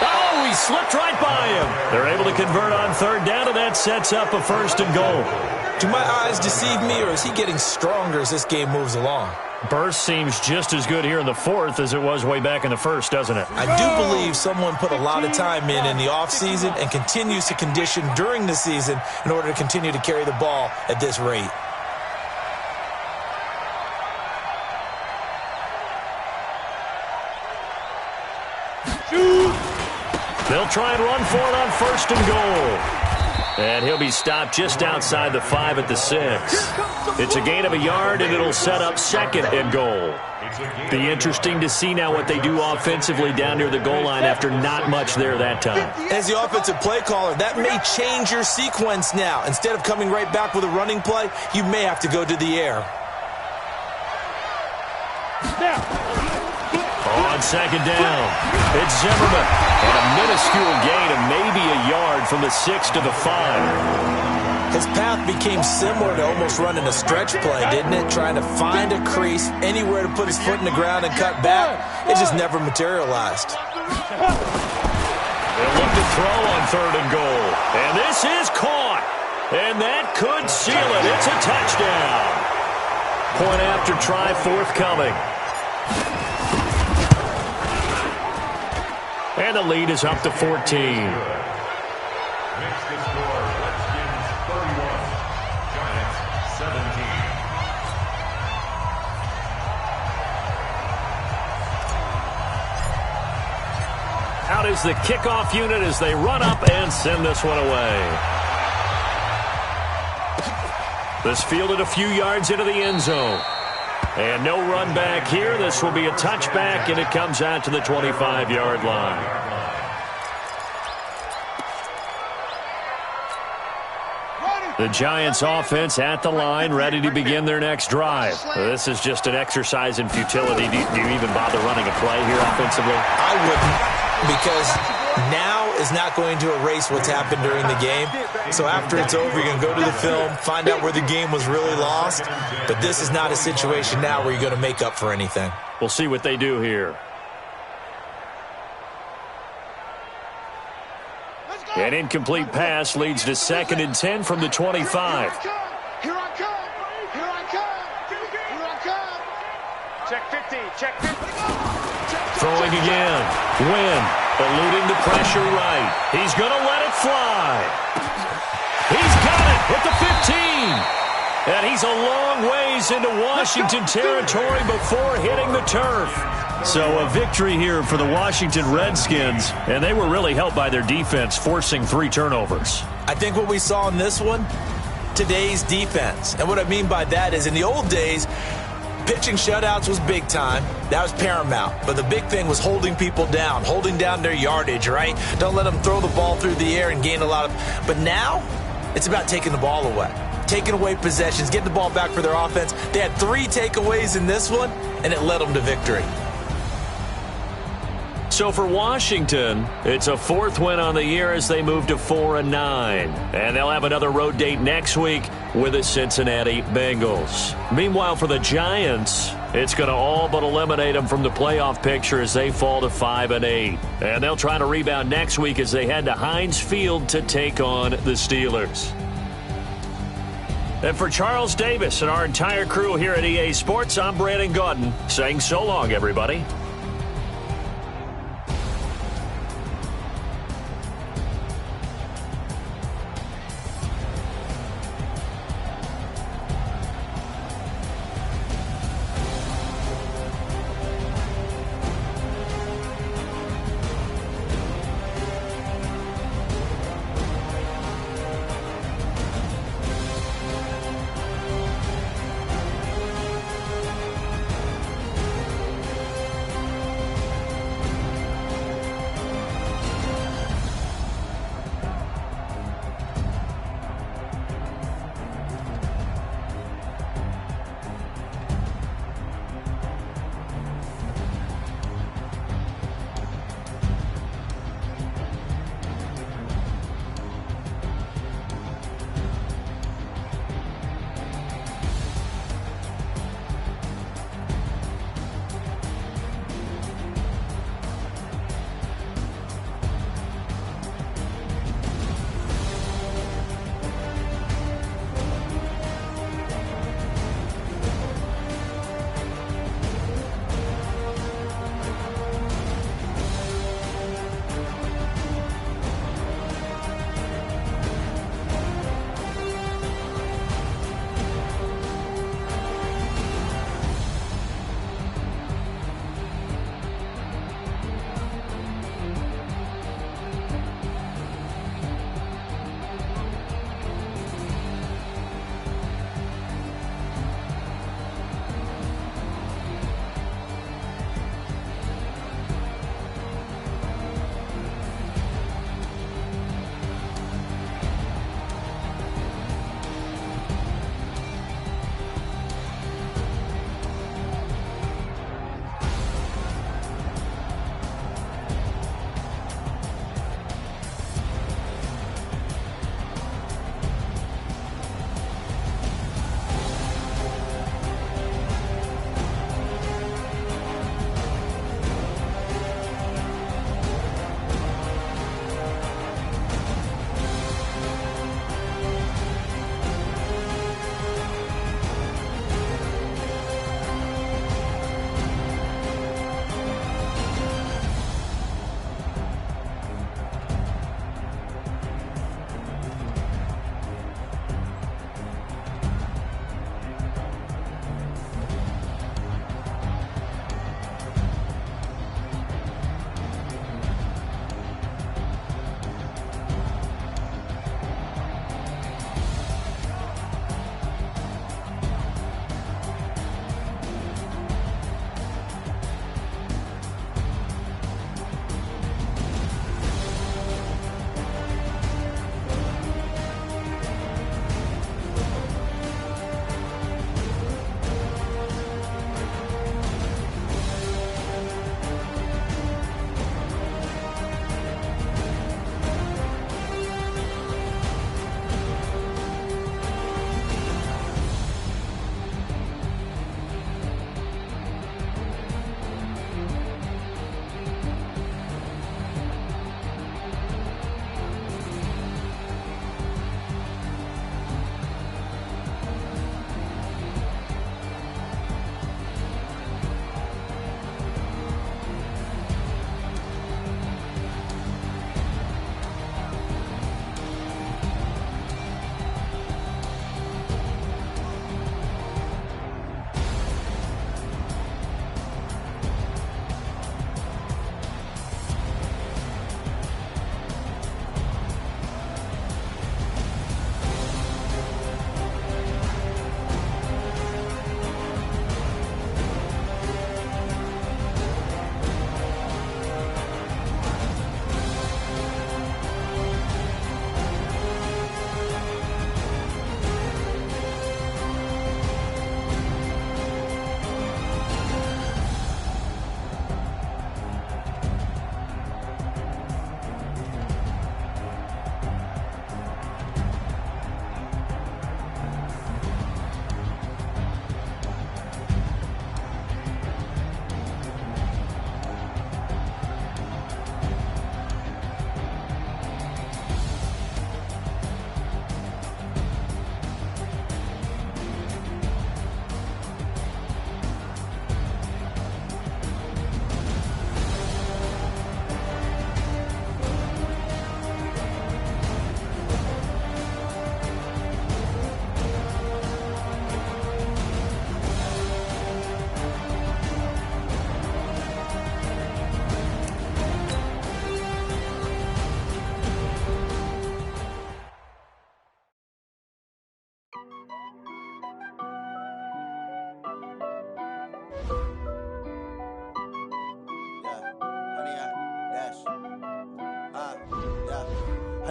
Oh, he slipped right by him. They're able to convert on 3rd down, and that sets up a 1st and goal. Do my eyes deceive me, or is he getting stronger as this game moves along? Burst seems just as good here in the 4th as it was way back in the 1st, doesn't it? I do believe someone put a lot of time in the offseason and continues to condition during the season in order to continue to carry the ball at this rate. They'll try and run for it on 1st and goal. And he'll be stopped just outside the 5 at the 6. It's a gain of a yard, and it'll set up 2nd and goal. Be interesting to see now what they do offensively down near the goal line after not much there that time. As the offensive play caller, that may change your sequence now. Instead of coming right back with a running play, you may have to go to the air. On 2nd down, it's Zimmerman. And a minuscule gain of maybe a yard from the 6 to the 5. His path became similar to almost running a stretch play, didn't it? Trying to find a crease, anywhere to put his foot in the ground and cut back. It just never materialized. They'll look to throw on 3rd and goal. And this is caught. And that could seal it. It's a touchdown. Point after try forthcoming. And the lead is up to 14. Makes the score Redskins 31, Giants 17. Out is the kickoff unit as they run up and send this one away. This fielded a few yards into the end zone. And no run back here. This will be a touchback, and it comes out to the 25-yard line. The Giants offense at the line, ready to begin their next drive. This is just an exercise in futility. Do you even bother running a play here offensively? I wouldn't, because now is not going to erase what's happened during the game. So after it's over, you're going to go to the film, find out where the game was really lost. But this is not a situation now where you're going to make up for anything. We'll see what they do here. An incomplete pass leads to 2nd and 10 from the 25. Here I come. Here I come. Here I come. Check 50. Check 50. Throwing again. Wynn eluding the pressure right. He's going to let it fly. He's got it at the 15. And he's a long ways into Washington territory before hitting the turf. So a victory here for the Washington Redskins, and they were really helped by their defense, forcing 3 turnovers. I think what we saw in this one, today's defense. And what I mean by that is in the old days, pitching shutouts was big time. That was paramount. But the big thing was holding people down, holding down their yardage, right? Don't let them throw the ball through the air and gain a lot of... But now, it's about taking the ball away. Taking away possessions, getting the ball back for their offense. They had 3 takeaways in this one, and it led them to victory. So for Washington, it's a 4th win on the year as they move to 4-9. And they'll have another road date next week with the Cincinnati Bengals. Meanwhile, for the Giants, it's going to all but eliminate them from the playoff picture as they fall to 5-8. And they'll try to rebound next week as they head to Heinz Field to take on the Steelers. And for Charles Davis and our entire crew here at EA Sports, I'm Brandon Gaudin saying so long, everybody.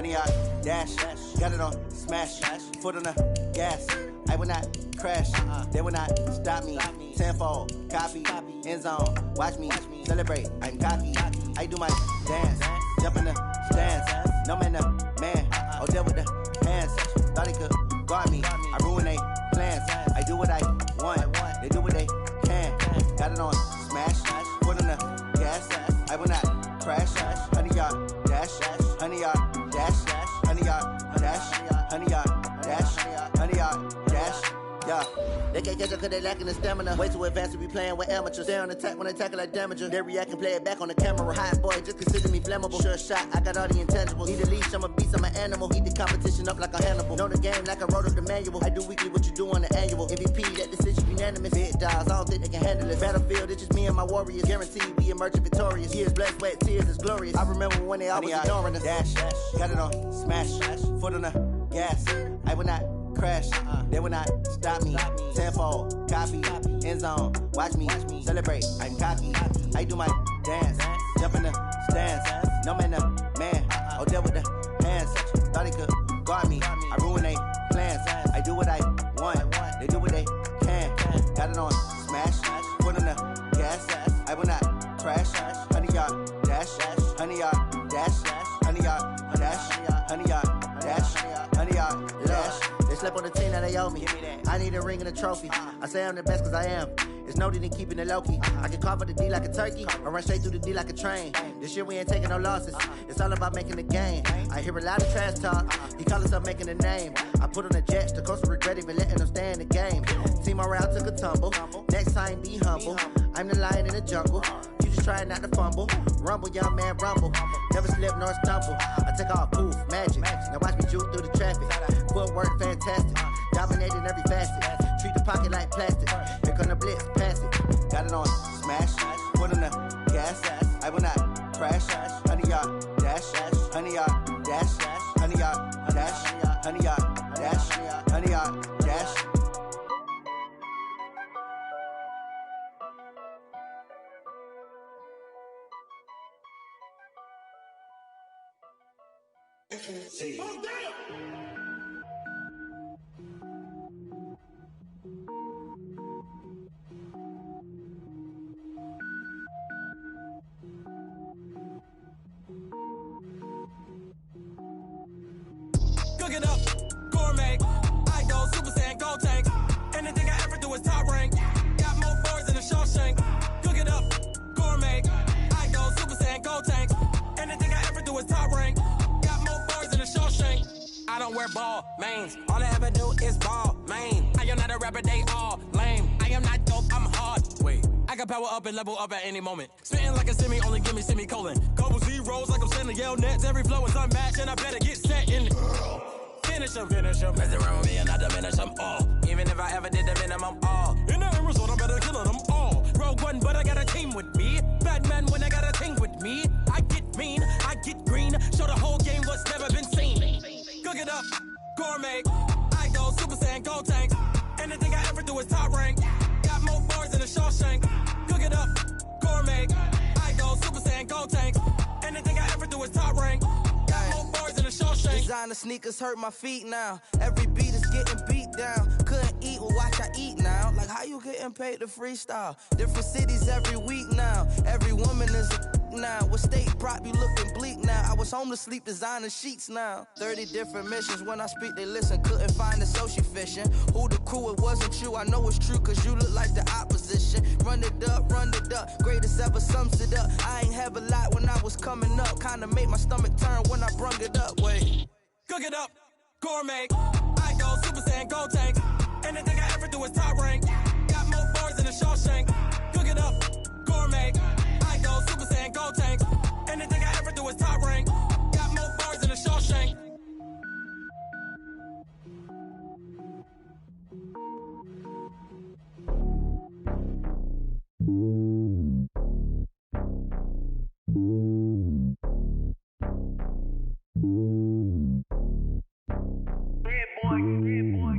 100-yard dash. Got it on smash. Foot on the gas. I will not crash. They will not stop me. Tenfold, copy, end zone. Watch me celebrate. I'm cocky. I do my dance. Jump in the stands. No man, the man. Oh, deal with the hands. Thought he could guard me. I ruin they plans. I do what I want. They do what they can. Got it on smash. Foot on the gas. I will not crash. 100-yard dash. 100-yard dash. 100-yard dash. 100-yard dash. 100-yard dash. Yeah. They can't catch up cause they lacking the stamina. Way too advanced to be playing with amateurs. Stay on attack when they tackle like damager. They react and play it back on the camera. Hot boy, just consider me flammable. Sure shot, I got all the intangibles. Need a leash, I'm a beast, I'm an animal. Heat the competition up like a Hannibal. Know the game like I wrote up the manual. I do weekly what you do on the annual. MVP, that decision unanimous. Big dogs, I don't think they can handle it. Battlefield, it's just me and my warriors. Guaranteed we emerge victorious. Years, blood, sweat, tears, is glorious. I remember when they always ignoring us. Dash, got it on smash. Foot on the gas. I will not crash. They will not stop me. Tenfold, copy, end zone. Watch me celebrate. I'm cocky. I do my dance. Jump in the stands. No man, the man. Oh, deal with the hands. Thought he could guard me. I ruin they plans. I do what I want. They do what they can. Got it on smash. Foot on the gas. I will not crash. 100-yard dash. 100-yard dash. 100-yard dash. 100-yard dash. 100-yard dash. They slept on the team that they owe me. I need a ring and a trophy. I say I'm the best cause I am. It's noted in keeping it low-key. I can carve up the D like a turkey or run straight through the D like a train. This year we ain't taking no losses. It's all about making the game. I hear a lot of trash talk. He call himself making a name. I put on the Jets. The coach regret even letting them stay in the game. Team morale took a tumble. Next time be humble. I'm the lion in the jungle. You just trying not to fumble. Rumble, young man, rumble. Never slip nor stumble. I take off, poof, magic. Now watch me juke through the traffic. Footwork fantastic. Dominating every facet. Treat the pocket like plastic. Here come the blitz, pass it. Got it on smash. Foot on the gas. I will not crash. 100-yard dash. 100-yard dash. 100-yard dash. 100-yard dash. 100-yard dash. See. Cook it up, gourmet. I go Super Saiyan, gold tank. Anything I ever do is top rank. Got more boards than a Shawshank. Cook it up, gourmet. I go Super Saiyan, gold tank. Anything I ever do is top rank. Got more boards than a Shawshank. I don't wear ball mains. All I ever do is ball main. I am not a rapper, they all lame. I am not dope, I'm hard. Wait, I can power up and level up at any moment. Spitting like a semi, only give me semicolon. Couple zeros like I'm sending yell nets. Every flow is unmatched and I better get set in. Finish them. Mess around with me and I diminish them all. Even if I ever did the minimum all. In the end result, I'm better killing them all. Rogue One, but I got a team with me. Batman when I got a team with me. I get mean, I get green. Show the whole game what's never been seen. Cook it up, gourmet. I go Super Saiyan, gold tank. Anything I ever do is top rank. Got more bars than a Shawshank. Cook it up, gourmet. I go Super Saiyan, gold tank. Anything I ever do is top rank. Got more bars than a Shawshank. Designer sneakers hurt my feet now. Every beat is getting beat down. Couldn't eat, well watch I eat now. Like how you getting paid to freestyle? Different cities every week now. Every woman is a now. With state prop, you looking bleak now. I was home to sleep designing sheets now. 30 different missions. When I speak, they listen. Couldn't find the social fishing. Who the crew? It wasn't you. I know it's true, cause you look like the opposition. Run it up. Greatest ever sums it up. I ain't have a lot when I was coming up. Kinda made my stomach turn when I brung it up. Wait. Cook it up, gourmet. I go Super Saiyan, gold tank. Anything I ever do is top rank. Got more bars than a Shawshank. Cook it up, gourmet. I go Super Saiyan, gold tank. Anything I ever do is top rank. Got more bars than a Shawshank.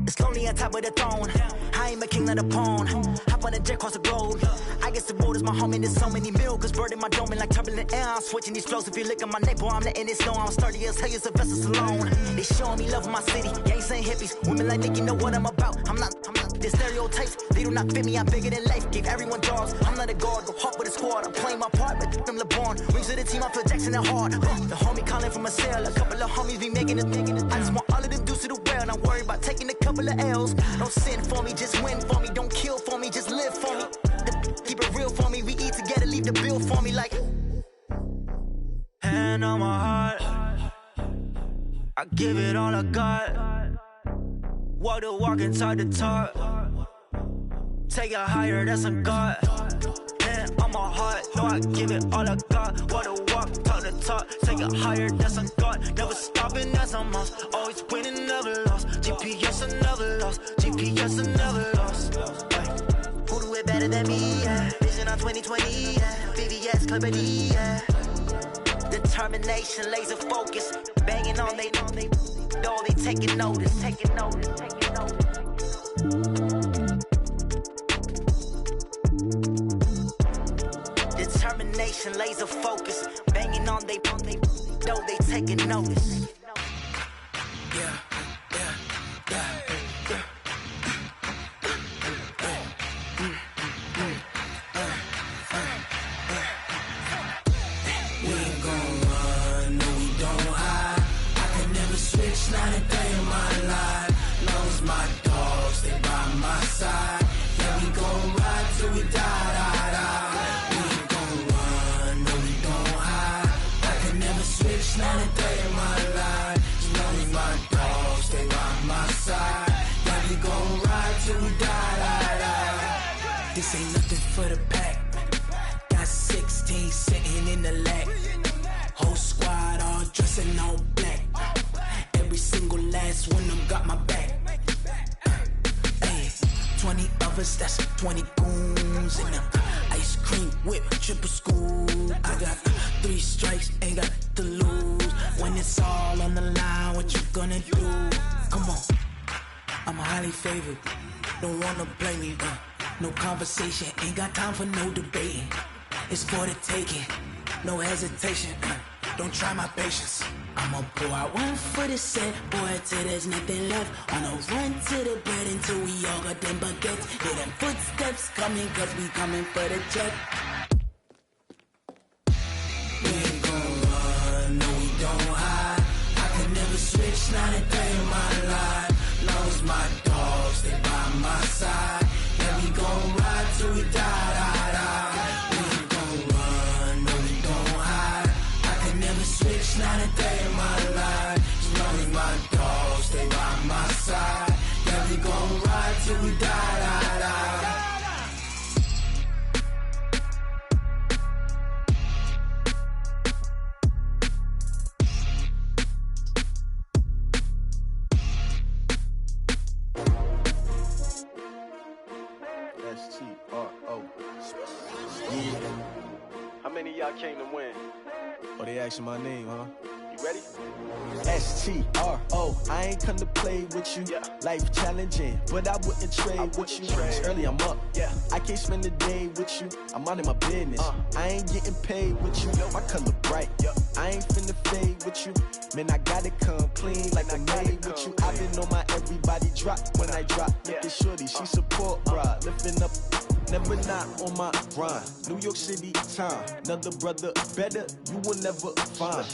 It's lonely on top of the throne. I ain't king of the pawn. Hop on a jet across the globe. I guess the road is my home and there's so many mil. Cause bird in my dome and like turbulent air. I'm switching these flows. If you look at my neck, boy, I'm letting it snow. I'm sturdy as hell, as a vessel alone. They showing me love in my city. Gangsta and hippies. Women like Nicky know what I'm about. I'm not the stereotypes. They do not fit me. I'm bigger than life. Gave everyone jobs. I'm not a guard. Go hard with a squad. I'm playing my part, but I'm LeBron. Rings of the team. I feel Jackson and hard. The homie calling from a cell. A couple of homies be making it. I just want all of them dudes to the well. Not worry about taking a couple of L's. Don't sin for me, just win for me. Don't kill for me, just live for me. Keep it real for me. We eat together, leave the bill for me like. Hand on my heart, I give it all I got. Walk the walk and talk the talk. Take it higher, that's a God. Hand on my heart, no, I give it all I got. Walk the walk, talk the talk. Take it higher, that's a God. Never stopping, that's a must. Always winning, never lost. GPS, I never lost. GPS, I never lost. Who do it better than me? Yeah. Vision on 2020. Yeah. VVS, Clippity. Yeah. Determination, laser focus. Banging on they know they taking notice. Taking notice. Taking notice. Determination, laser focus. Banging on they know they taking notice. Yeah. Not a day in my life. Long as my dogs, they by my side. Yeah, we gon' ride till we die. We ain't gon' run, no, we gon' hide. I can never switch, not a day in my life. As long as my dogs, they by my side. Yeah, we gon' ride till we die. This ain't nothing for the pack. Got 16 sitting in the lag. Whole squad all dressing all black. Every single last one of them got my back. Hey, 20 of us, that's 20 goons in them. Ice cream whip, triple school. I got 3 strikes, ain't got to lose. When it's all on the line, what you gonna do? Come on, I'm highly favored. Don't wanna blame me, no conversation, ain't got time for no debating. It's for the taking, no hesitation. Don't try my patience. I'ma pour out one for the set, boy, till there's nothing left. On a run to the bread until we all got them baguettes. Hear them footsteps coming, cause we coming for the check. We ain't gon' run, no, we don't hide. I can never switch, not a day in my life. Long as my dogs, they by my side. Yeah, we gon' ride till we die. We ain't gon' run, no, we don't hide. I can never switch, not a day in my life. As long as my dogs, they by my side. Yeah, we gon' ride till we die. S-T-R-O. Yeah. How many of y'all came to win? Oh, they asking my name, huh? You ready? S-T-R-O. I ain't come to play with you. Yeah. Life challenging, but I wouldn't trade with you. It's early, I'm up. Yeah. I can't spend the day with you. I'm out of my business. I ain't getting paid with you. My color bright. I ain't finna fade with you. Man, I gotta come clean like I made with you. I've been on my everybody drop when I drop. Look at shorty, she support, bruh. Lifting up, never not on my grind. New York City time, another brother better, you will never find.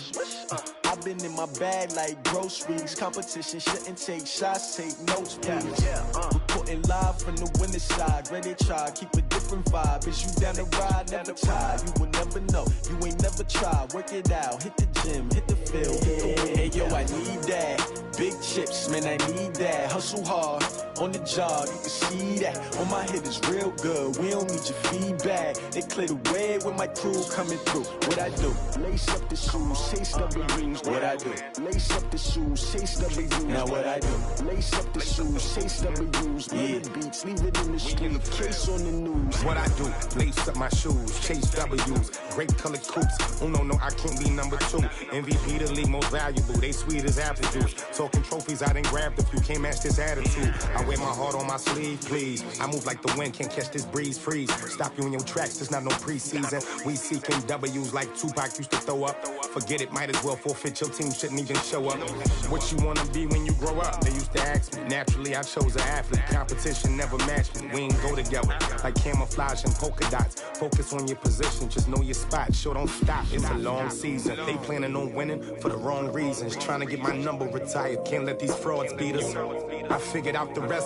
I've been in my bag like groceries. Competition shouldn't take shots, take notes, please. Reporting live from the winning side. Ready to try, keep a different vibe. Is you down the ride, never tired. You will never know, you ain't never tried. Work it out, hit the gym, hit the field, hit the win. Hey yo, I need that. Big chips, man, I need that. Hustle hard, on the job, you can see that. On my head is real good, we don't need your feedback. They clear the way with my crew coming through. What I do? Lace up the shoes, chase W's. What I do? Lace up the shoes, chase W's. Now what I do? Lace up the shoes, chase W's. Yeah, beats, leave it in the street, case on the news. What I do? Lace up my shoes, chase W's. Great colored coops. Oh no, I can't be number 2. MVP the league most valuable. They sweet as apple juice. Talking trophies, I done grabbed a few. Can't match this attitude. I wear my heart on my sleeve, please. I move like the wind, can't catch this breeze, freeze. Stop you in your tracks, there's not no preseason. We seeking W's like Tupac used to throw up. Forget it, might as well forfeit, your team shouldn't even show up. What you wanna be when you grow up? They used to ask me. Naturally, I chose an athlete. Competition never matched me. We ain't go together like camouflage and polka dots. Focus on your position, just know your spot. Sure, don't stop, it's a long season. They planning on winning for the wrong reasons. Trying to get my number retired, can't let these frauds beat us. I figured out the recipe.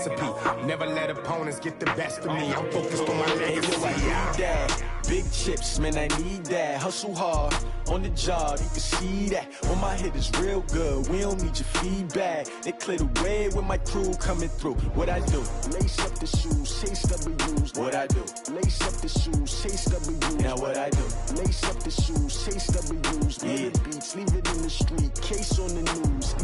Never let opponents get the best of me. I'm focused on my legacy. I need that. Big chips, man, I need that. Hustle hard, on the job, you can see that. When my hit is real good, we don't need your feedback. They clear the way with my crew coming through. What I do? Lace up the shoes, chase W's. What I do? Lace up the shoes, chase W's. Now what I do? Lace up the shoes, chase W's. Yeah. The beats, leave it in the street, case on the news.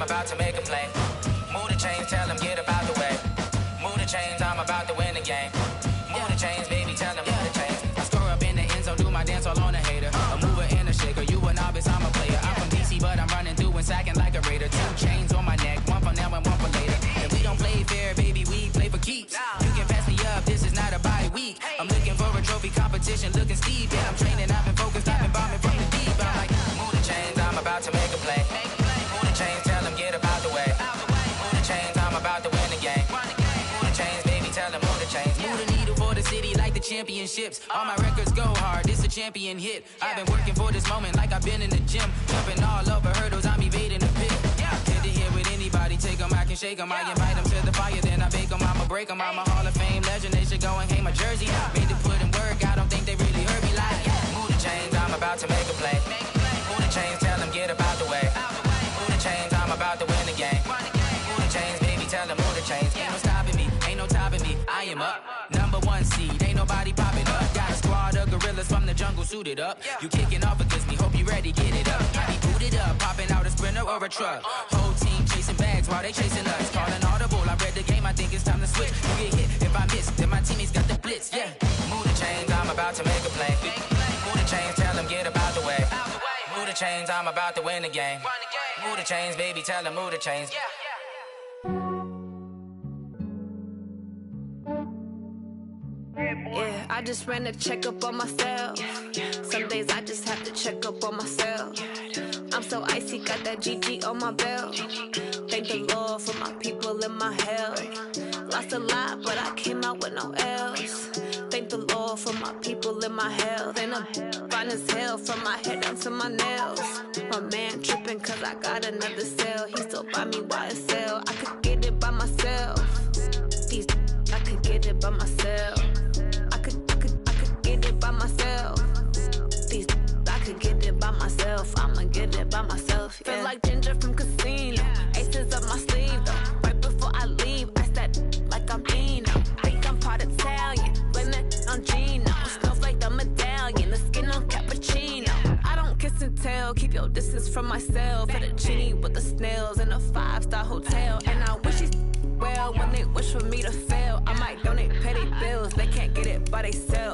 About to make a play. Move the chains, tell them get about the way. Move the chains, I'm about to win the game. Move the chains, baby, tell them move the chains. I score up in the end zone, do my dance all on a hater. A mover and a shaker, you a novice, I'm a player. I'm from DC, but I'm running through and sacking like a raider. 2 chains on my neck, one for now and one for later. And we don't play fair, baby, we play for keeps. You can pass me up, this is not a bye week. I'm looking for a trophy competition, looking steep. Yeah, I'm training, I've been focused, I've been bombing from the deep. I'm like, move the chains, I'm about to make a play. championships. All my records go hard, this a champion hit. I've been working for this moment like I've been in the gym. Jumping all over hurdles, I'm evading the pit. Head to head with anybody, take them, I can shake them. I invite them to the fire, then I bake them, I'ma break them. I'm a Hall of Fame legend, they should go and hang my jersey. Made to put in work, I don't think they really heard me like, move the chains, I'm about to make a play. Move the chains, tell them get up out the way. Move the chains, I'm about to win the game. Move the chains, baby, tell them move the chains. Ain't no stopping me, ain't no topping me, I am up. #1 seed, ain't nobody popping up. Got a squad of gorillas from the jungle suited up. You kicking off against me, hope you ready, get it up. I be booted up, popping out a Sprinter or a truck. Whole team chasing bags while they chasing us. Calling audible, I read the game, I think it's time to switch. You get hit, if I miss, then my teammates got the blitz, yeah. Move the chains, I'm about to make a play. Move the chains, tell them get up out the way. Move the chains, I'm about to win the game. Move the chains, baby, tell them move the chains. Yeah, I just ran a checkup on myself. Some days I just have to check up on myself. I'm so icy, got that GG on my belt. Thank the Lord for my people and my health. Lost a lot, but I came out with no else. Thank the Lord for my people and my health. And I'm fine as hell from my head down to my nails. My man tripping cause I got another cell. He still buy me YSL. I could get it by myself. These I could get it by myself. I could get it by myself. These I could get it by myself. I'ma get it by myself. Yeah. Feel like Ginger from Casino. Aces up my sleeve though. Right before I leave, I said like I'm Dino. Think I'm part Italian. Blame it on Gino. Snowflake the medallion. The skin on cappuccino. I don't kiss and tell. Keep your distance from myself. For the genie with the snails in a 5-star hotel. And I wish he's well when they wish for me to fail. I might donate, pay their bills. They can't get it by themselves.